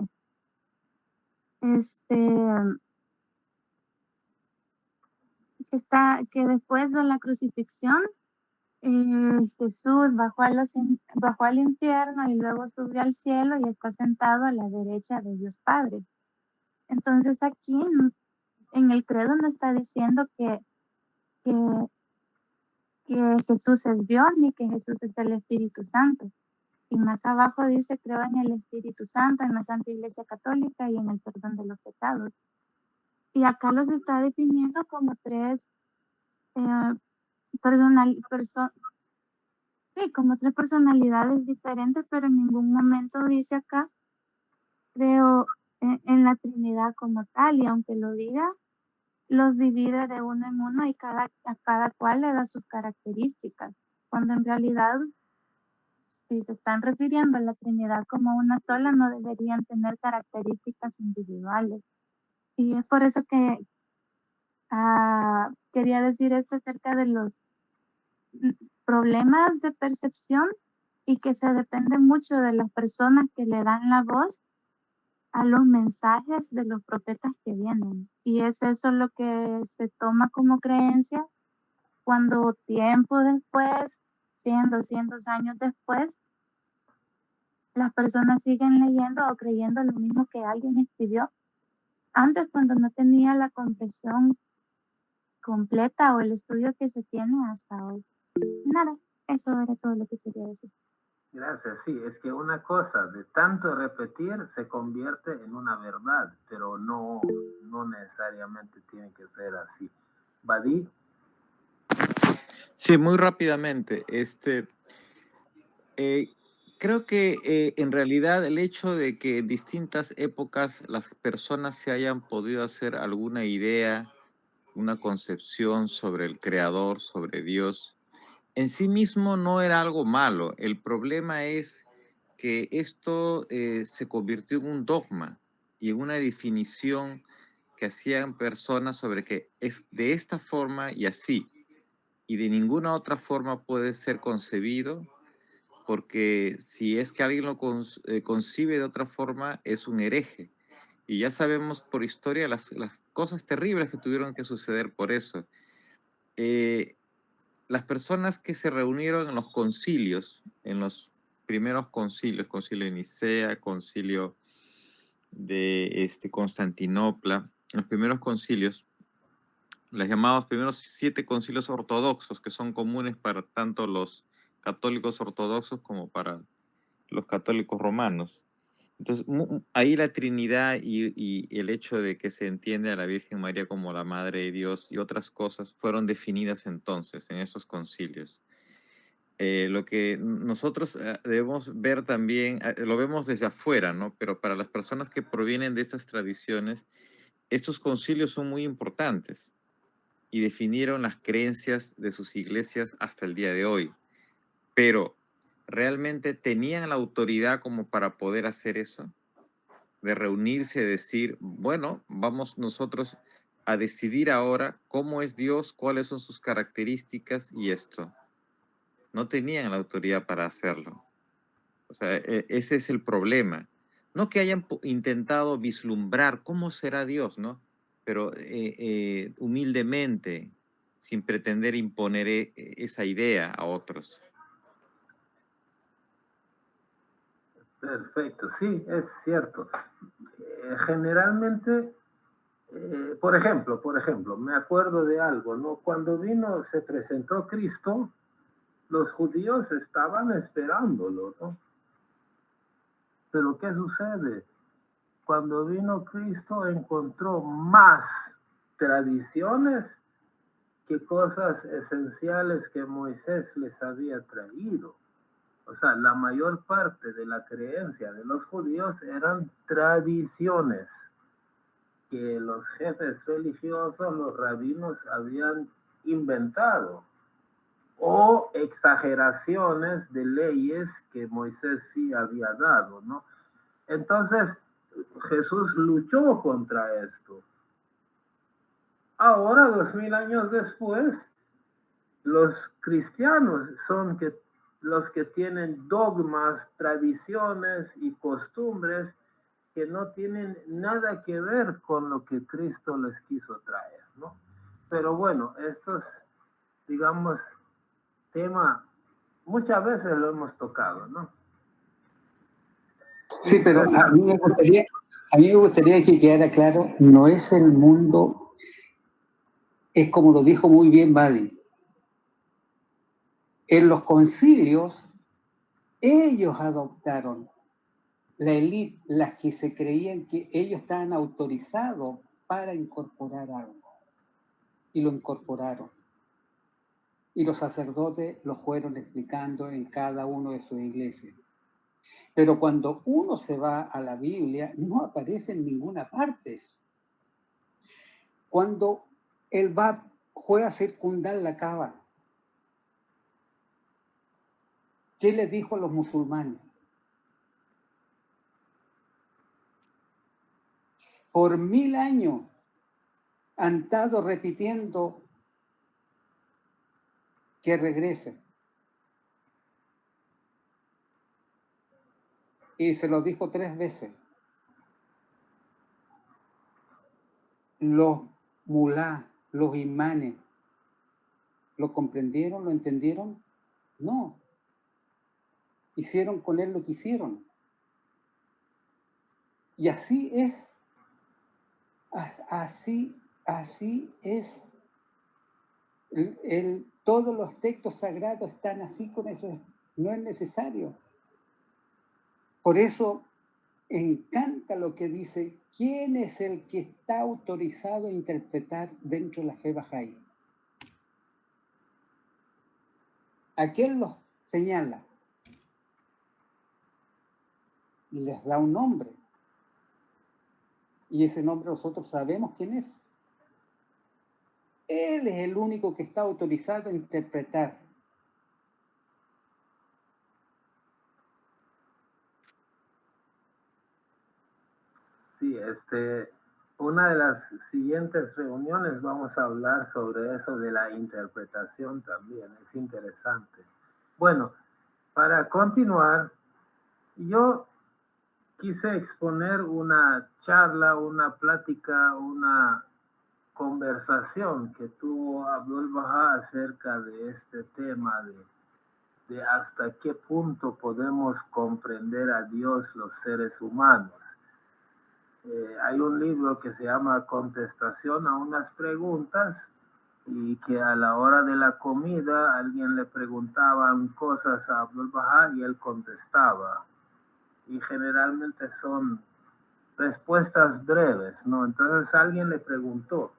que después de la crucifixión Jesús bajó al infierno y luego subió al cielo y está sentado a la derecha de Dios Padre. Entonces aquí en el credo no está diciendo que, que Jesús es Dios ni que Jesús es el Espíritu Santo. Y más abajo dice, creo en el Espíritu Santo, en la Santa Iglesia Católica y en el perdón de los pecados. Y acá los está definiendo como tres como tres personalidades diferentes, pero en ningún momento dice acá, creo en la Trinidad como tal, y aunque lo diga, los divide de uno en uno y a cada cual le da sus características, cuando en realidad, si se están refiriendo a la Trinidad como una sola, no deberían tener características individuales. Y es por eso que quería decir esto acerca de los problemas de percepción y que se depende mucho de las personas que le dan la voz a los mensajes de los profetas que vienen. Y es eso lo que se toma como creencia cuando tiempo después, 100, 200 años después, las personas siguen leyendo o creyendo lo mismo que alguien escribió antes, cuando no tenía la confesión completa o el estudio que se tiene hasta hoy. Nada, eso era todo lo que quería decir. Gracias, sí, es que una cosa de tanto repetir se convierte en una verdad, pero no necesariamente tiene que ser así. Badí. Sí, muy rápidamente. Creo que en realidad el hecho de que en distintas épocas las personas se hayan podido hacer alguna idea, una concepción sobre el Creador, sobre Dios, en sí mismo no era algo malo. El problema es que esto se convirtió en un dogma y en una definición que hacían personas sobre que es de esta forma y así, y de ninguna otra forma puede ser concebido, porque si es que alguien lo concibe de otra forma, es un hereje. Y ya sabemos por historia las cosas terribles que tuvieron que suceder por eso. Las personas que se reunieron en los concilios, en los primeros concilios, concilio de Nicea, concilio de Constantinopla, los primeros concilios, los llamados primeros 7 concilios ortodoxos, que son comunes para tanto los católicos ortodoxos como para los católicos romanos. Entonces, ahí la Trinidad y el hecho de que se entiende a la Virgen María como la Madre de Dios y otras cosas fueron definidas entonces en esos concilios. Lo que nosotros debemos ver también, lo vemos desde afuera, ¿no? Pero para las personas que provienen de estas tradiciones, estos concilios son muy importantes y definieron las creencias de sus iglesias hasta el día de hoy. Pero, ¿realmente tenían la autoridad como para poder hacer eso? De reunirse y decir, bueno, vamos nosotros a decidir ahora cómo es Dios, cuáles son sus características y esto. No tenían la autoridad para hacerlo. O sea, ese es el problema. No que hayan intentado vislumbrar cómo será Dios, ¿no? Pero humildemente, sin pretender imponer esa idea a otros. Perfecto, sí, es cierto. Generalmente, por ejemplo, me acuerdo de algo, ¿no? Cuando se presentó Cristo, los judíos estaban esperándolo, ¿no? Pero ¿qué sucede? Cuando vino Cristo encontró más tradiciones que cosas esenciales que Moisés les había traído. O sea, la mayor parte de la creencia de los judíos eran tradiciones que los jefes religiosos, los rabinos, habían inventado, o exageraciones de leyes que Moisés sí había dado, ¿no? Entonces, Jesús luchó contra esto. Ahora, 2000 años después, los cristianos son los que tienen dogmas, tradiciones y costumbres que no tienen nada que ver con lo que Cristo les quiso traer, ¿no? Pero bueno, estos, digamos, tema muchas veces lo hemos tocado, ¿no? Sí, pero a mí me gustaría que quedara claro, no es el mundo, es como lo dijo muy bien Badi. En los concilios, ellos adoptaron, la élite, las que se creían que ellos estaban autorizados para incorporar algo. Y lo incorporaron. Y los sacerdotes lo fueron explicando en cada uno de sus iglesias. Pero cuando uno se va a la Biblia, no aparece en ninguna parte. Cuando él fue a circundar la Kaaba, ¿qué le dijo a los musulmanes? Por 1000 años han estado repitiendo que regrese. Y se lo dijo 3 veces. Los mulás, los imanes, ¿lo comprendieron? ¿Lo entendieron? No. Hicieron con él lo que hicieron. Y así es. Así es. Todos los textos sagrados están así con eso. No es necesario. Por eso encanta lo que dice, ¿quién es el que está autorizado a interpretar dentro de la fe Bahá'í? ¿A quién los señala? Y les da un nombre. Y ese nombre nosotros sabemos quién es. Él es el único que está autorizado a interpretar. Sí, una de las siguientes reuniones vamos a hablar sobre eso de la interpretación también. Es interesante. Bueno, para continuar, yo quise exponer una charla, una plática, una conversación que tuvo Abdul Bahá acerca de este tema de hasta qué punto podemos comprender a Dios los seres humanos. Hay un libro que se llama Contestación a unas preguntas, y que a la hora de la comida alguien le preguntaban cosas a Abdul Bahá y él contestaba. Y generalmente son respuestas breves, ¿no? Entonces alguien le preguntó,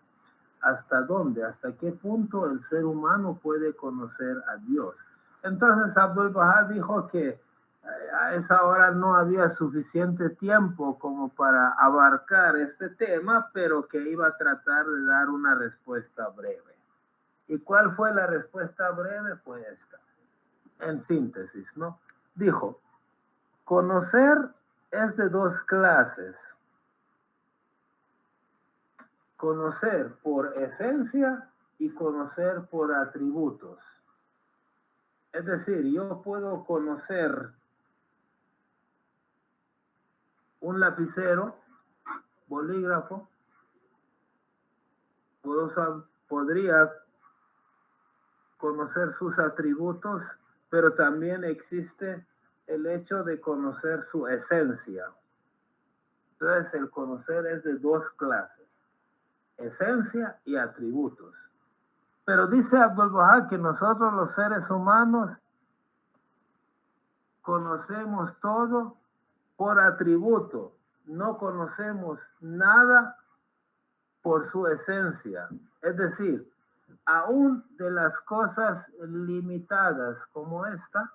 ¿hasta dónde, hasta qué punto el ser humano puede conocer a Dios? Entonces Abdul Bahá dijo que a esa hora no había suficiente tiempo como para abarcar este tema, pero que iba a tratar de dar una respuesta breve. ¿Y cuál fue la respuesta breve? Pues esta, en síntesis, ¿no? Dijo, conocer es de 2 clases. Conocer por esencia y conocer por atributos. Es decir, yo puedo conocer un lapicero, bolígrafo, podría conocer sus atributos, pero también existe el hecho de conocer su esencia. Entonces, el conocer es de 2 clases, esencia y atributos. Pero dice Abdul Bahá que nosotros los seres humanos conocemos todo por atributo, no conocemos nada por su esencia. Es decir, aún de las cosas limitadas como esta,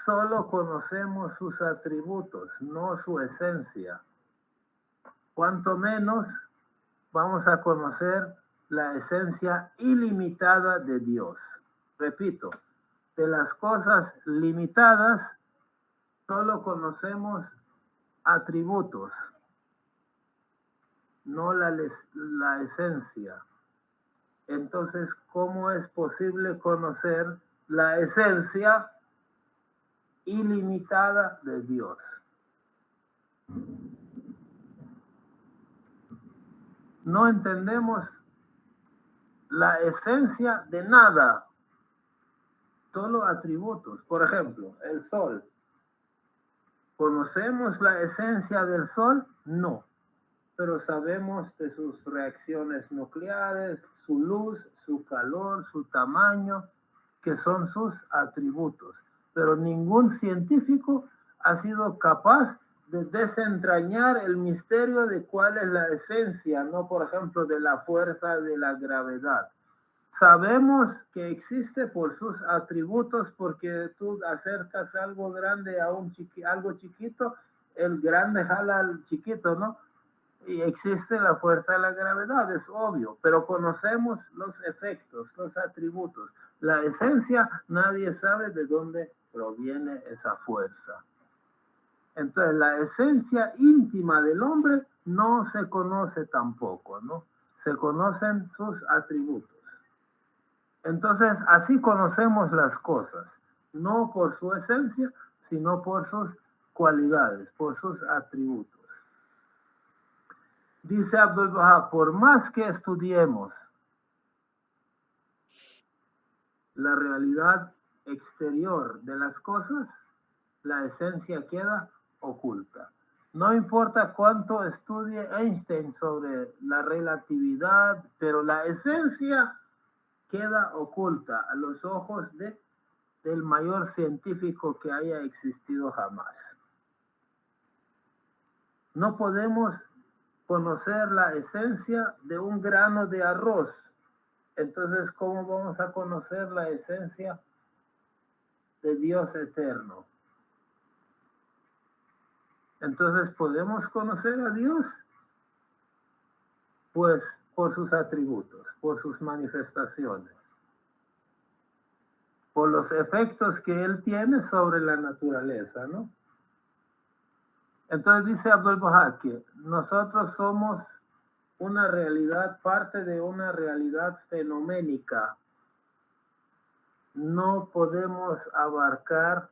solo conocemos sus atributos, no su esencia. Cuanto menos vamos a conocer la esencia ilimitada de Dios. Repito, de las cosas limitadas solo conocemos atributos, no la esencia. Entonces, ¿cómo es posible conocer la esencia ilimitada de Dios? no entendemos la esencia de nada, solo atributos. Por ejemplo, el sol. ¿Conocemos la esencia del sol? No, pero sabemos de sus reacciones nucleares, su luz, su calor, su tamaño, que son sus atributos. Pero ningún científico ha sido capaz de desentrañar el misterio de cuál es la esencia, ¿no? Por ejemplo, de la fuerza de la gravedad. Sabemos que existe por sus atributos, porque tú acercas algo grande a algo chiquito, el grande jala al chiquito, ¿no? Y existe la fuerza de la gravedad, es obvio, pero conocemos los efectos, los atributos. La esencia, nadie sabe de dónde proviene esa fuerza. Entonces, la esencia íntima del hombre no se conoce tampoco, ¿no? Se conocen sus atributos. Entonces, así conocemos las cosas, no por su esencia, sino por sus cualidades, por sus atributos. Dice Abdul Baha, por más que estudiemos la realidad exterior de las cosas, la esencia queda oculta. No importa cuánto estudie Einstein sobre la relatividad, pero la esencia queda oculta a los ojos del mayor científico que haya existido jamás. No podemos conocer la esencia de un grano de arroz. Entonces, ¿cómo vamos a conocer la esencia de Dios eterno? Entonces, ¿podemos conocer a Dios? Pues por sus atributos, por sus manifestaciones, por los efectos que Él tiene sobre la naturaleza, ¿no? Entonces dice Abdul Baha que nosotros somos una realidad, parte de una realidad fenoménica. No podemos abarcar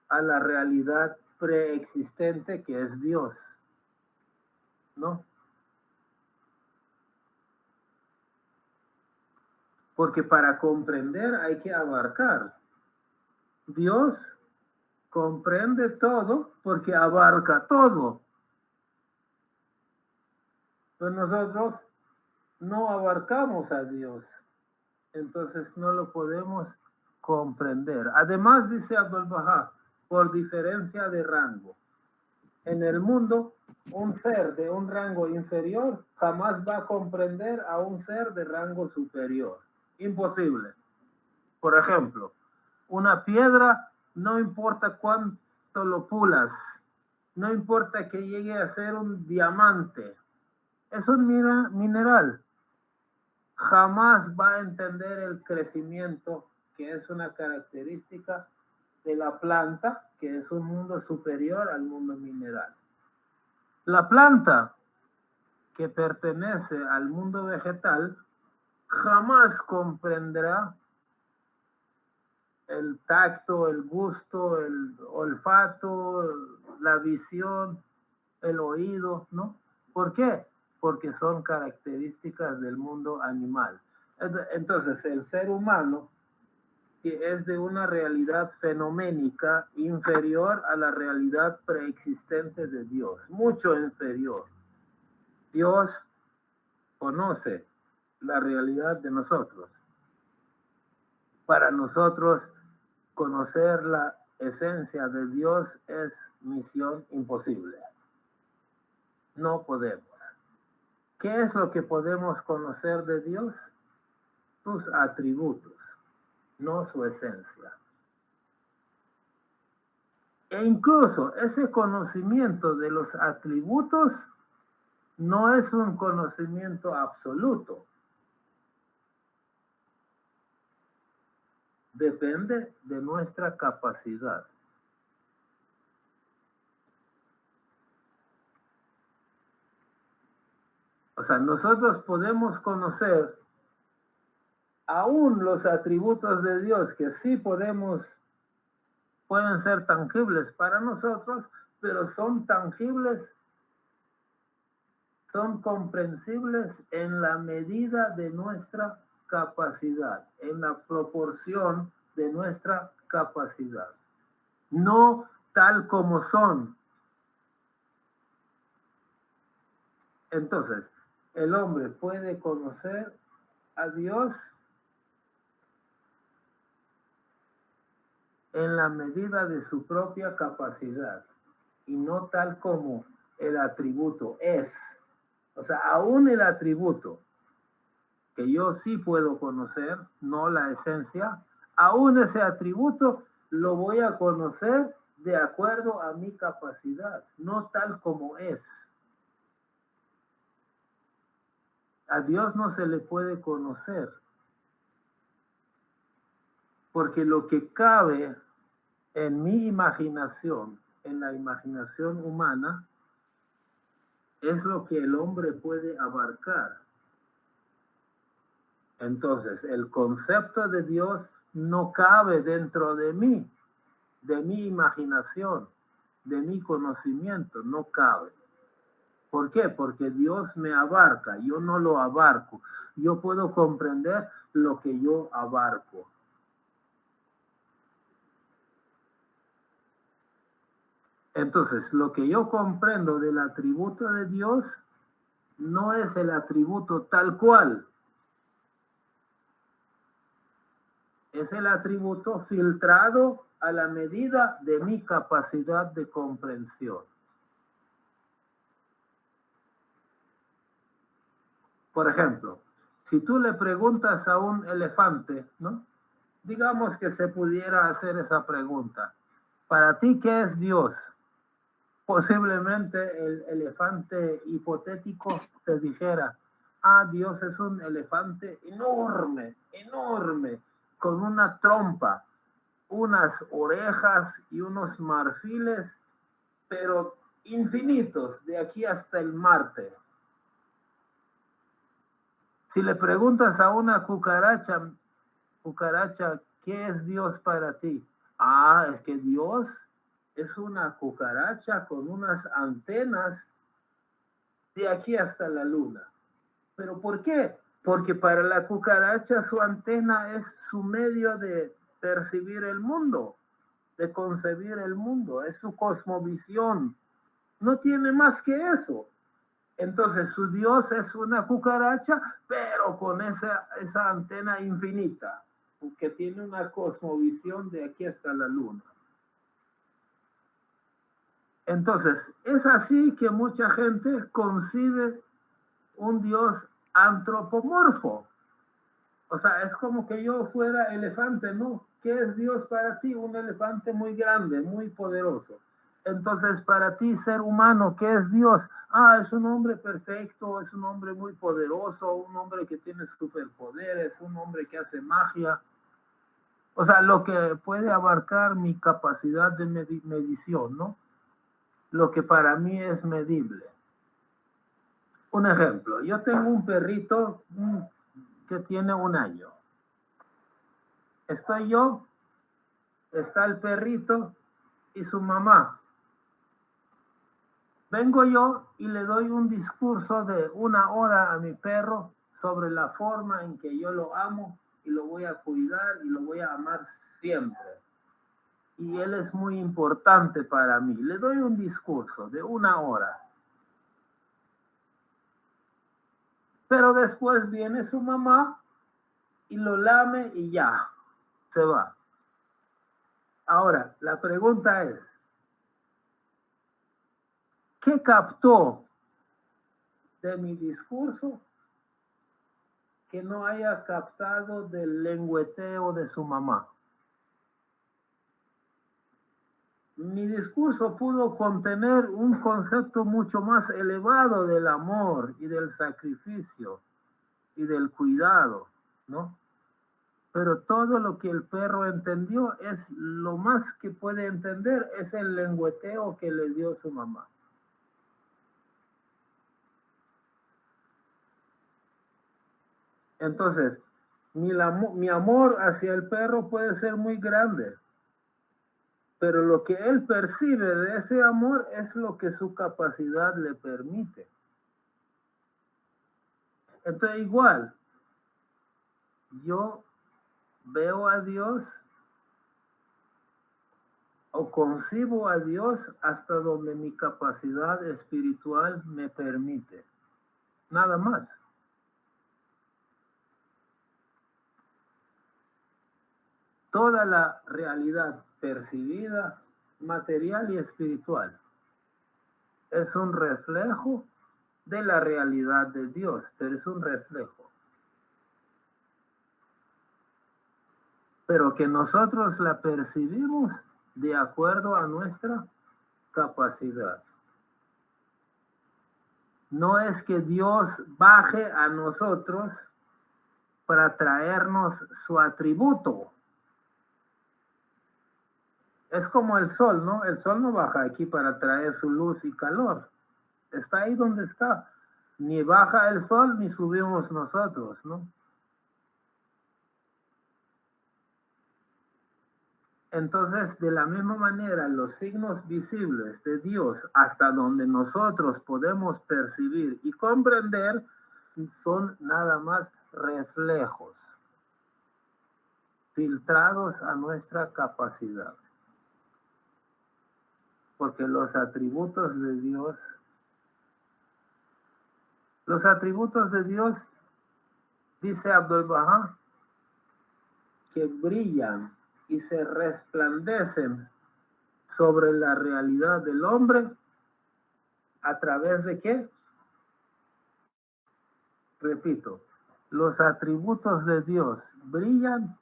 a la realidad preexistente que es Dios, ¿no? Porque para comprender hay que abarcar. Dios comprende todo porque abarca todo. Pero nosotros no abarcamos a Dios. Entonces no lo podemos comprender. Además, dice Abdul Baha, por diferencia de rango. En el mundo, un ser de un rango inferior jamás va a comprender a un ser de rango superior. Imposible. Por ejemplo, una piedra, no importa cuánto lo pulas, no importa que llegue a ser un diamante, es un mineral. Jamás va a entender el crecimiento, que es una característica de la planta, que es un mundo superior al mundo mineral. La planta que pertenece al mundo vegetal jamás comprenderá el tacto, el gusto, el olfato, la visión, el oído, ¿no? ¿Por qué? Porque son características del mundo animal. Entonces, el ser humano, que es de una realidad fenoménica inferior a la realidad preexistente de Dios, mucho inferior. Dios conoce la realidad de nosotros. Para nosotros, conocer la esencia de Dios es misión imposible. No podemos. ¿Qué es lo que podemos conocer de Dios? Sus atributos, no su esencia. E incluso ese conocimiento de los atributos no es un conocimiento absoluto. Depende de nuestra capacidad. O sea, nosotros podemos conocer aún los atributos de Dios, que sí pueden ser tangibles para nosotros, pero son tangibles son comprensibles en la medida de nuestra capacidad, en la proporción de nuestra capacidad, no tal como son. Entonces, el hombre puede conocer a Dios en la medida de su propia capacidad y no tal como el atributo es. O sea, aún el atributo que yo sí puedo conocer, no la esencia, aún ese atributo lo voy a conocer de acuerdo a mi capacidad, no tal como es. A Dios no se le puede conocer, porque lo que cabe en mi imaginación, en la imaginación humana, es lo que el hombre puede abarcar. Entonces, el concepto de Dios no cabe dentro de mi imaginación, de mi conocimiento, no cabe. ¿Por qué? Porque Dios me abarca, yo no lo abarco. Yo puedo comprender lo que yo abarco. Entonces, lo que yo comprendo del atributo de Dios no es el atributo tal cual. Es el atributo filtrado a la medida de mi capacidad de comprensión. Por ejemplo, si tú le preguntas a un elefante, ¿no? Digamos que se pudiera hacer esa pregunta. ¿Para ti qué es Dios? Posiblemente el elefante hipotético te dijera, Dios es un elefante enorme, enorme, con una trompa, unas orejas y unos marfiles, pero infinitos, de aquí hasta el Marte. Si le preguntas a una cucaracha, ¿qué es Dios para ti? Es que Dios es una cucaracha con unas antenas de aquí hasta la luna. ¿Pero por qué? Porque para la cucaracha su antena es su medio de percibir el mundo, de concebir el mundo, es su cosmovisión. No tiene más que eso. Entonces su Dios es una cucaracha, pero con esa antena infinita, que tiene una cosmovisión de aquí hasta la luna. Entonces, es así que mucha gente concibe un Dios antropomorfo. O sea, es como que yo fuera elefante, ¿no? ¿Qué es Dios para ti? Un elefante muy grande, muy poderoso. Entonces, para ti, ser humano, ¿qué es Dios? Es un hombre perfecto, es un hombre muy poderoso, un hombre que tiene superpoderes, un hombre que hace magia. O sea, lo que puede abarcar mi capacidad de medición, ¿no? Lo que para mí es medible. Un ejemplo, yo tengo un perrito que tiene 1 año. Estoy yo, está el perrito y su mamá. Vengo yo y le doy un discurso de 1 hora a mi perro sobre la forma en que yo lo amo y lo voy a cuidar y lo voy a amar siempre. Y él es muy importante para mí. Le doy un discurso de 1 hora. Pero después viene su mamá y lo lame y ya, se va. Ahora, la pregunta es, ¿qué captó de mi discurso que no haya captado del lengüeteo de su mamá? Mi discurso pudo contener un concepto mucho más elevado del amor y del sacrificio y del cuidado, ¿no? Pero todo lo que el perro entendió es lo más que puede entender, es el lengüeteo que le dio su mamá. Entonces, mi amor hacia el perro puede ser muy grande, pero lo que él percibe de ese amor es lo que su capacidad le permite. Entonces igual, yo veo a Dios o concibo a Dios hasta donde mi capacidad espiritual me permite. Nada más. Toda la realidad percibida, material y espiritual, es un reflejo de la realidad de Dios, pero es un reflejo. Pero que nosotros la percibimos de acuerdo a nuestra capacidad. No es que Dios baje a nosotros para traernos su atributo. Es como el sol, ¿no? El sol no baja aquí para traer su luz y calor. Está ahí donde está. Ni baja el sol ni subimos nosotros, ¿no? Entonces, de la misma manera, los signos visibles de Dios, hasta donde nosotros podemos percibir y comprender, son nada más reflejos, filtrados a nuestra capacidad. Porque los atributos de Dios, dice Abdul Baha, que brillan y se resplandecen sobre la realidad del hombre a través de ¿qué? Repito, los atributos de Dios brillan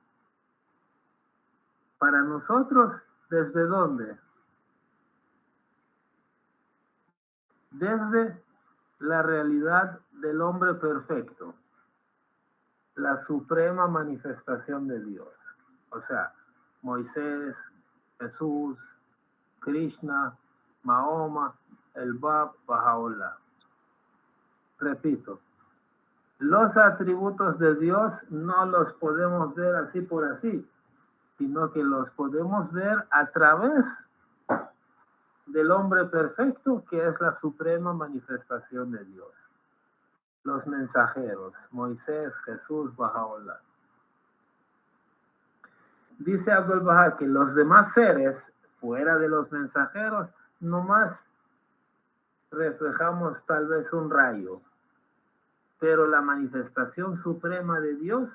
para nosotros, ¿desde dónde? Desde la realidad del hombre perfecto, la suprema manifestación de Dios. O sea, Moisés, Jesús, Krishna, Mahoma, el Bab, Bahá'u'lláh. Repito, los atributos de Dios no los podemos ver así por así, sino que los podemos ver a través del hombre perfecto, que es la suprema manifestación de Dios. Los mensajeros, Moisés, Jesús, Bahá'u'lláh. Dice Abdul Baha que los demás seres, fuera de los mensajeros, nomás reflejamos tal vez un rayo, pero la manifestación suprema de Dios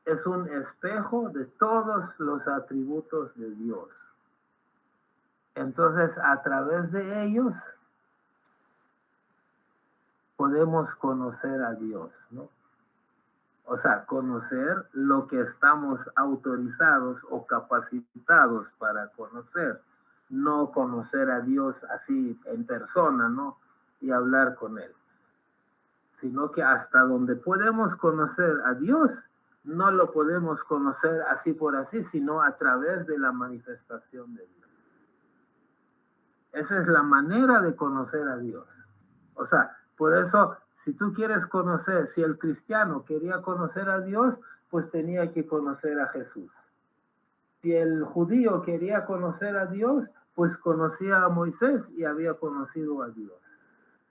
es un espejo de todos los atributos de Dios. Entonces, a través de ellos podemos conocer a Dios, ¿no? O sea, conocer lo que estamos autorizados o capacitados para conocer, no conocer a Dios así en persona, ¿no? Y hablar con Él, sino que hasta donde podemos conocer a Dios, no lo podemos conocer así por así, sino a través de la manifestación de Dios. Esa es la manera de conocer a Dios. O sea, por eso, si tú quieres conocer, si el cristiano quería conocer a Dios, pues tenía que conocer a Jesús. Si el judío quería conocer a Dios, pues conocía a Moisés y había conocido a Dios.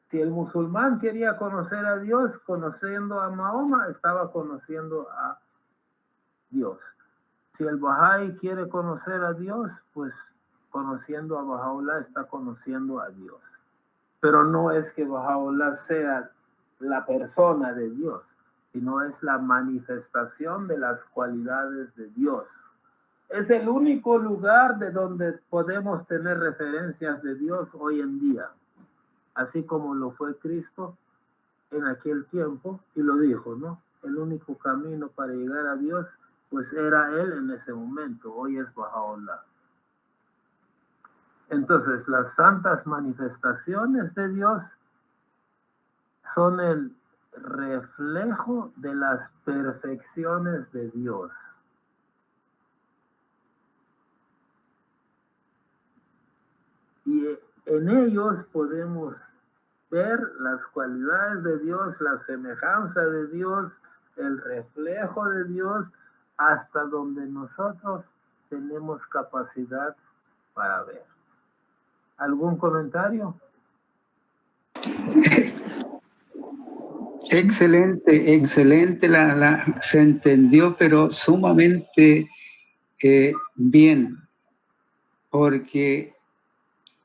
Si el musulmán quería conocer a Dios, conociendo a Mahoma, estaba conociendo a Dios. Si el Bahá'í quiere conocer a Dios, pues conociendo a Bahá'u'lláh está conociendo a Dios. Pero no es que Bahá'u'lláh sea la persona de Dios, sino es la manifestación de las cualidades de Dios. Es el único lugar de donde podemos tener referencias de Dios hoy en día, así como lo fue Cristo en aquel tiempo, y lo dijo, ¿no? El único camino para llegar a Dios, pues era Él en ese momento, hoy es Bahá'u'lláh. Entonces, las santas manifestaciones de Dios son el reflejo de las perfecciones de Dios. Y en ellos podemos ver las cualidades de Dios, la semejanza de Dios, el reflejo de Dios, hasta donde nosotros tenemos capacidad para ver. ¿Algún comentario? Excelente, excelente, se entendió, pero sumamente bien, porque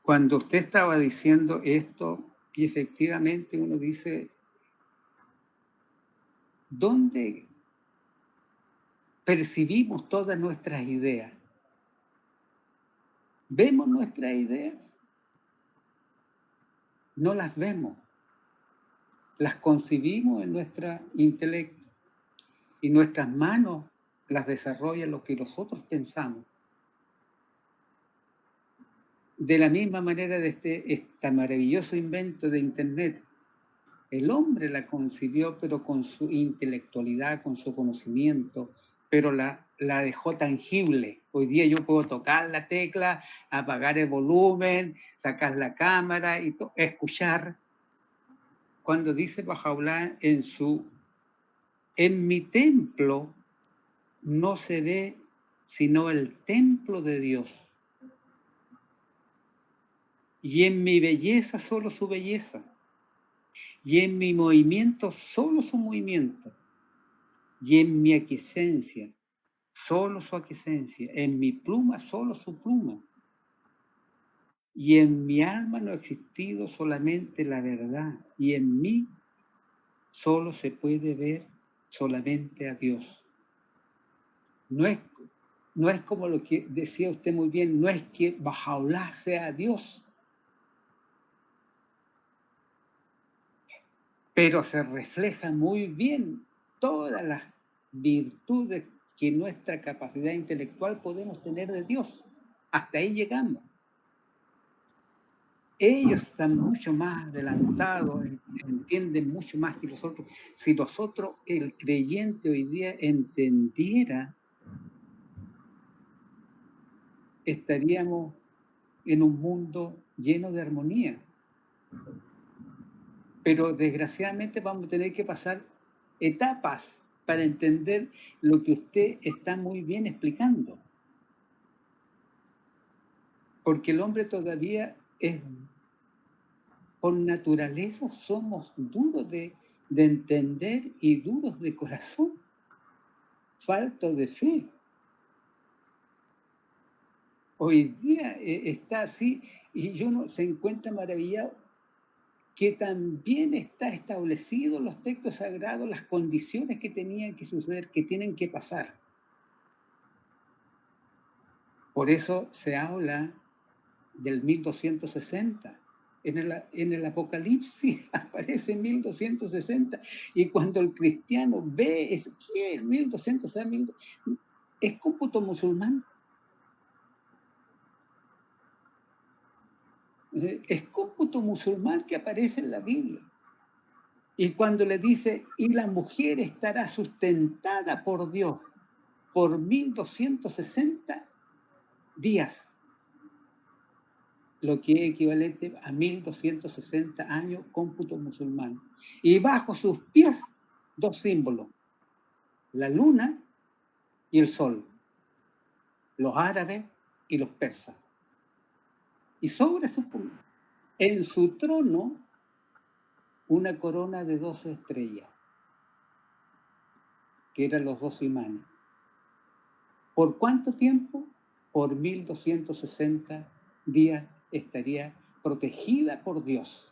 cuando usted estaba diciendo esto, y efectivamente uno dice, ¿dónde percibimos todas nuestras ideas? ¿Vemos nuestras ideas? No las vemos. Las concibimos en nuestro intelecto y nuestras manos las desarrollan lo que nosotros pensamos. De la misma manera de este maravilloso invento de Internet, el hombre la concibió, pero con su intelectualidad, con su conocimiento, pero la dejó tangible. Hoy día yo puedo tocar la tecla, apagar el volumen, sacar la cámara y escuchar. Cuando dice Bahá'u'lláh en mi templo no se ve sino el templo de Dios. Y en mi belleza solo su belleza. Y en mi movimiento solo su movimiento. Y en mi aquiescencia solo su aquiescencia. En mi pluma solo su pluma. Y en mi alma no ha existido solamente la verdad. Y en mí solo se puede ver solamente a Dios. No es como lo que decía usted muy bien, no es que Bahá'u'lláh sea Dios, pero se refleja muy bien todas las virtudes que nuestra capacidad intelectual podemos tener de Dios. Hasta ahí llegamos. Ellos están mucho más adelantados, entienden mucho más que nosotros. Si nosotros, el creyente hoy día, entendiera, estaríamos en un mundo lleno de armonía. Pero desgraciadamente vamos a tener que pasar etapas para entender lo que usted está muy bien explicando. Porque el hombre todavía es, por naturaleza, somos duros de entender y duros de corazón, faltos de fe. Hoy día está así y uno se encuentra maravillado que también está establecido en los textos sagrados las condiciones que tenían que suceder, que tienen que pasar. Por eso se habla del 1260. En el Apocalipsis aparece 1260. Y cuando el cristiano ve, ¿qué es 1260? Es cómputo musulmán. Es cómputo musulmán que aparece en la Biblia. Y cuando le dice, y la mujer estará sustentada por Dios por 1260 días, lo que es equivalente a 1260 años cómputo musulmán. Y bajo sus pies, dos símbolos, la luna y el sol, los árabes y los persas. Y sobre en su trono, una corona de 12 estrellas, que eran los 12 imanes. ¿Por cuánto tiempo? Por 1260 días estaría protegida por Dios.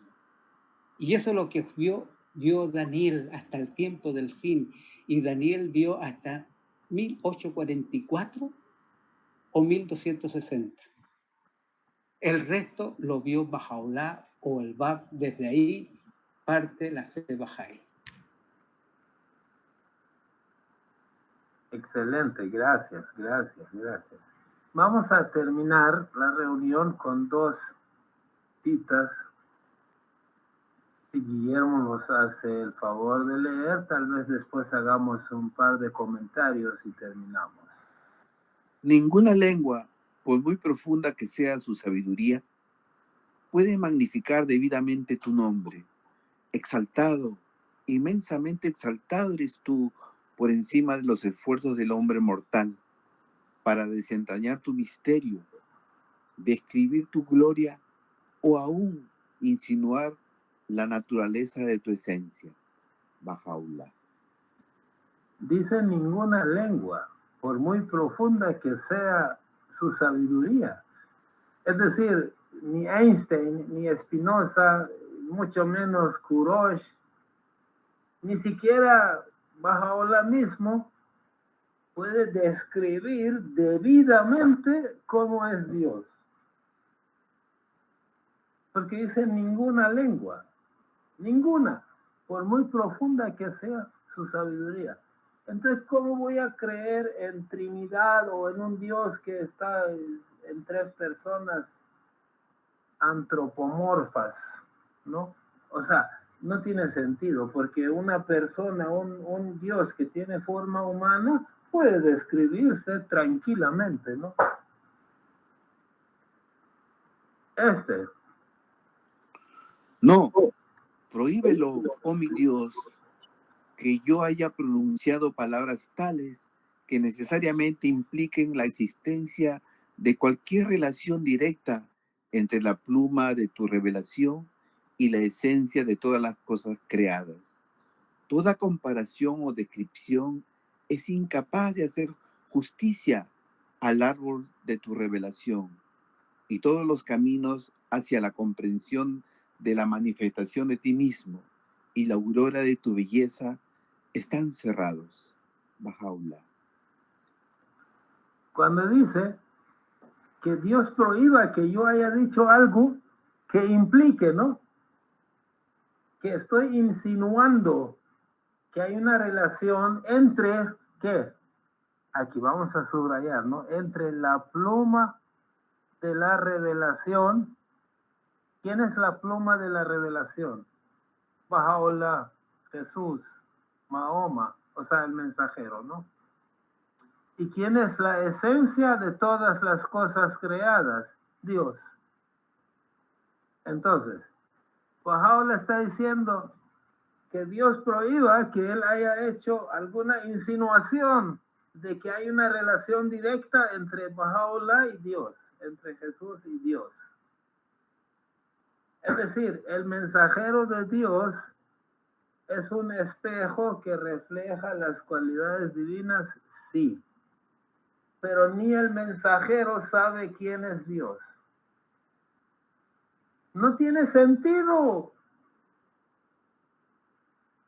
Y eso es lo que vio Daniel hasta el tiempo del fin. Y Daniel vio hasta 1844 o 1260. El resto lo vio Bahá'u'lláh o el Bab. Desde ahí parte la fe Bahá'í. Excelente, gracias. Vamos a terminar la reunión con dos citas. Si Guillermo nos hace el favor de leer, tal vez después hagamos un par de comentarios y terminamos. Ninguna lengua, por muy profunda que sea su sabiduría, puede magnificar debidamente tu nombre. Exaltado, inmensamente exaltado eres tú por encima de los esfuerzos del hombre mortal, para desentrañar tu misterio, describir tu gloria o aún insinuar la naturaleza de tu esencia. Bahá'u'lláh. Dice ninguna lengua, por muy profunda que sea su sabiduría. Es decir, ni Einstein, ni Spinoza, mucho menos Kurosh, ni siquiera Bahá'u'lláh mismo puede describir debidamente cómo es Dios. Porque dice ninguna lengua, ninguna, por muy profunda que sea su sabiduría. Entonces, ¿cómo voy a creer en Trinidad o en un Dios que está en tres personas antropomorfas, ¿no? O sea, no tiene sentido, porque una persona, un Dios que tiene forma humana, puede describirse tranquilamente, ¿no? No, prohíbelo, oh mi Dios, que yo haya pronunciado palabras tales que necesariamente impliquen la existencia de cualquier relación directa entre la pluma de tu revelación y la esencia de todas las cosas creadas. Toda comparación o descripción es incapaz de hacer justicia al árbol de tu revelación, y todos los caminos hacia la comprensión de la manifestación de ti mismo y la aurora de tu belleza están cerrados. Bahá'u'lláh. Cuando dice que Dios prohíba que yo haya dicho algo que implique, ¿no? Que estoy insinuando que hay una relación entre, ¿qué? Aquí vamos a subrayar, ¿no? Entre la pluma de la revelación. ¿Quién es la pluma de la revelación? Bahá'u'lláh, Jesús, Mahoma, o sea, el mensajero, ¿no? ¿Y quién es la esencia de todas las cosas creadas? Dios. Entonces, Bahá'u'lláh está diciendo que Dios prohíba que él haya hecho alguna insinuación de que hay una relación directa entre Bahá'u'lláh y Dios, entre Jesús y Dios. Es decir, el mensajero de Dios es un espejo que refleja las cualidades divinas, sí. Pero ni el mensajero sabe quién es Dios. No tiene sentido.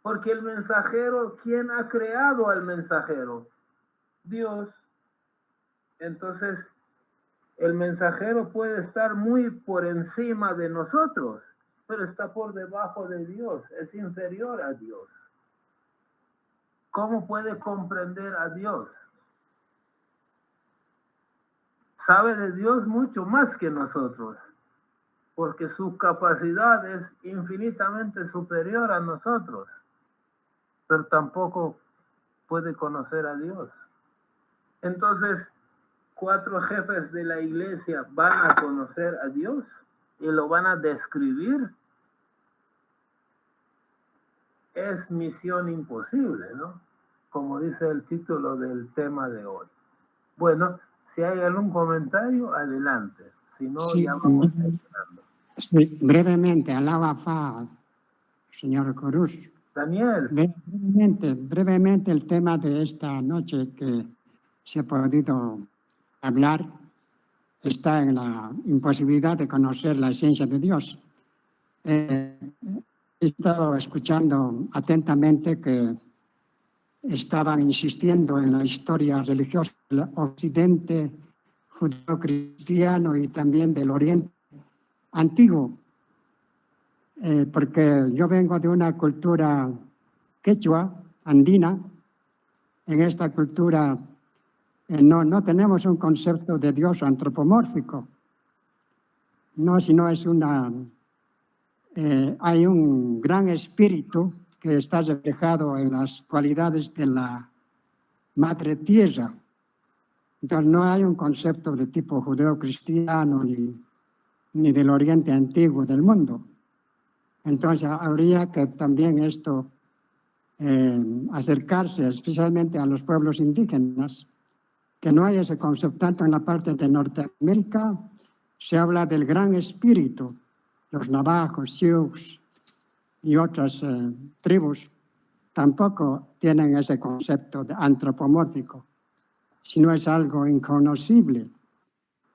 Porque el mensajero, ¿quién ha creado al mensajero? Dios. Entonces, el mensajero puede estar muy por encima de nosotros, pero está por debajo de Dios, es inferior a Dios. ¿Cómo puede comprender a Dios? Sabe de Dios mucho más que nosotros, porque su capacidad es infinitamente superior a nosotros, pero tampoco puede conocer a Dios. Entonces, 4 jefes de la iglesia van a conocer a Dios y lo van a describir. Es misión imposible, ¿no? Como dice el título del tema de hoy. Bueno, si hay algún comentario, adelante. Si no, Sí, ya vamos terminando. Sí, brevemente, alaba fa, señor Corus. Daniel. Brevemente el tema de esta noche que se ha podido hablar está en la imposibilidad de conocer la esencia de Dios. He estado escuchando atentamente que estaban insistiendo en la historia religiosa del Occidente judeo-cristiano y también del Oriente antiguo, porque yo vengo de una cultura quechua, andina. En esta cultura no tenemos un concepto de Dios antropomórfico, no, sino es hay un gran espíritu que está reflejado en las cualidades de la madre tierra. Entonces no hay un concepto de tipo judeo-cristiano ni del Oriente antiguo del mundo. Entonces habría que también esto acercarse especialmente a los pueblos indígenas, que no hay ese concepto. Tanto en la parte de Norteamérica se habla del gran espíritu, los navajos, sioux y otras tribus tampoco tienen ese concepto de antropomórfico, sino es algo inconocible.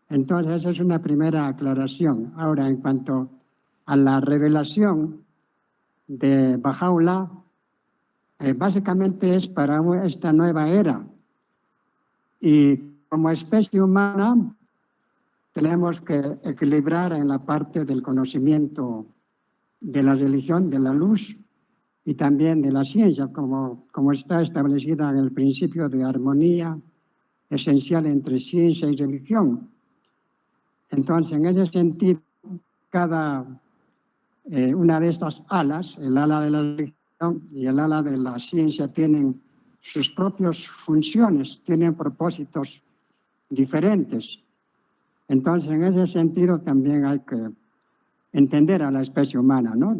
Entonces, esa es una primera aclaración. Ahora, en cuanto a la revelación de Bahá'u'lláh, básicamente es para esta nueva era. Y como especie humana, tenemos que equilibrar en la parte del conocimiento de la religión, de la luz, y también de la ciencia, como está establecida en el principio de armonía esencial entre ciencia y religión. Entonces, en ese sentido, cada una de estas alas, el ala de la religión y el ala de la ciencia, tienen sus propias funciones, tienen propósitos diferentes. Entonces, en ese sentido también hay que entender a la especie humana, ¿no?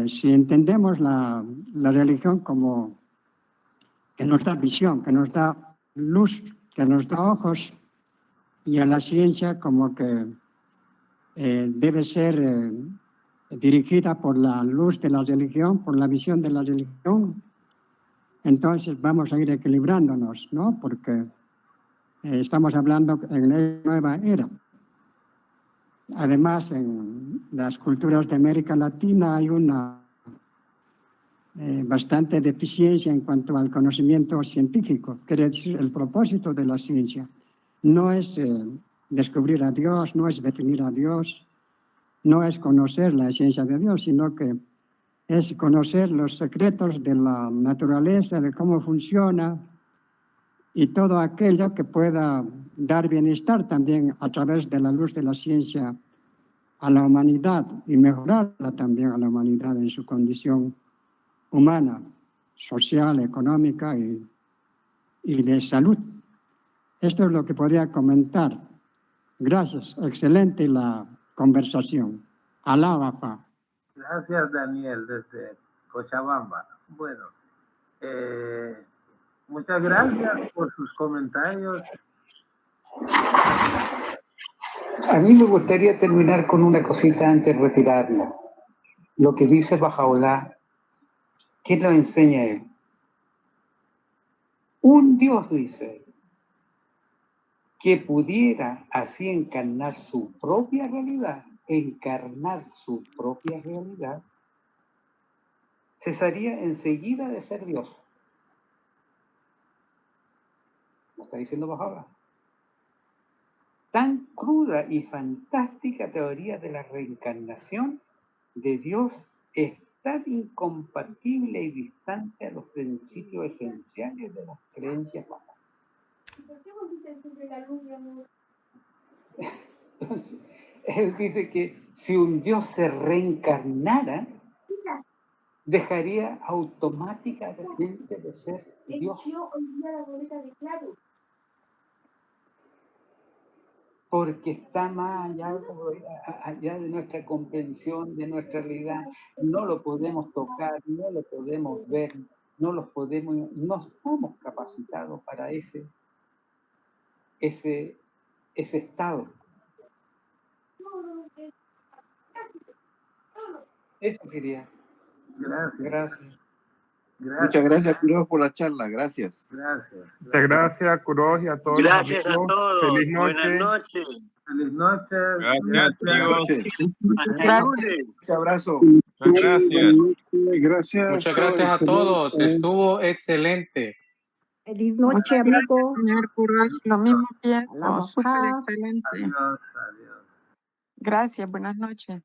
Si entendemos la religión como que nos da visión, que nos da luz, que nos da ojos, y a la ciencia como que debe ser dirigida por la luz de la religión, por la visión de la religión, entonces vamos a ir equilibrándonos, ¿no? Porque estamos hablando en la nueva era. Además, en las culturas de América Latina hay una bastante deficiencia en cuanto al conocimiento científico. Quiere decir, el propósito de la ciencia no es descubrir a Dios, no es definir a Dios, no es conocer la esencia de Dios, sino que es conocer los secretos de la naturaleza, de cómo funciona, y todo aquello que pueda dar bienestar también a través de la luz de la ciencia a la humanidad y mejorarla también a la humanidad en su condición humana, social, económica y de salud. Esto es lo que podría comentar. Gracias, excelente la conversación. Alá Wafa. Gracias, Daniel, desde Cochabamba. Bueno, muchas gracias por sus comentarios. A mí me gustaría terminar con una cosita antes de retirarnos. Lo que dice Bahá'u'lláh, ¿qué nos enseña él? Un Dios, dice, que pudiera así encarnar su propia realidad, cesaría enseguida de ser Dios. Lo está diciendo Bahá'u'lláh. Tan cruda y fantástica teoría de la reencarnación de Dios es tan incompatible y distante a los principios esenciales de las creencias humanas. Entonces, él dice que si un Dios se reencarnara, dejaría automáticamente de ser Dios. Porque está más allá de nuestra comprensión, de nuestra realidad. No lo podemos tocar, no lo podemos ver, no estamos capacitados para ese estado. Eso quería. Gracias. Muchas gracias, Quiroz, por la charla. Gracias. Muchas gracias, Quiroz, y a todos. Gracias a todos. Feliz noche. Buenas noches. Feliz noche. Gracias, amigos. Hasta el lunes. Un abrazo. Muchas gracias. Muchas gracias a todos. Estuvo excelente. Feliz noche, amigo. Señor Quiroz, lo mismo pienso. Hablamos Súper paz. excelente. Adiós. Gracias, buenas noches.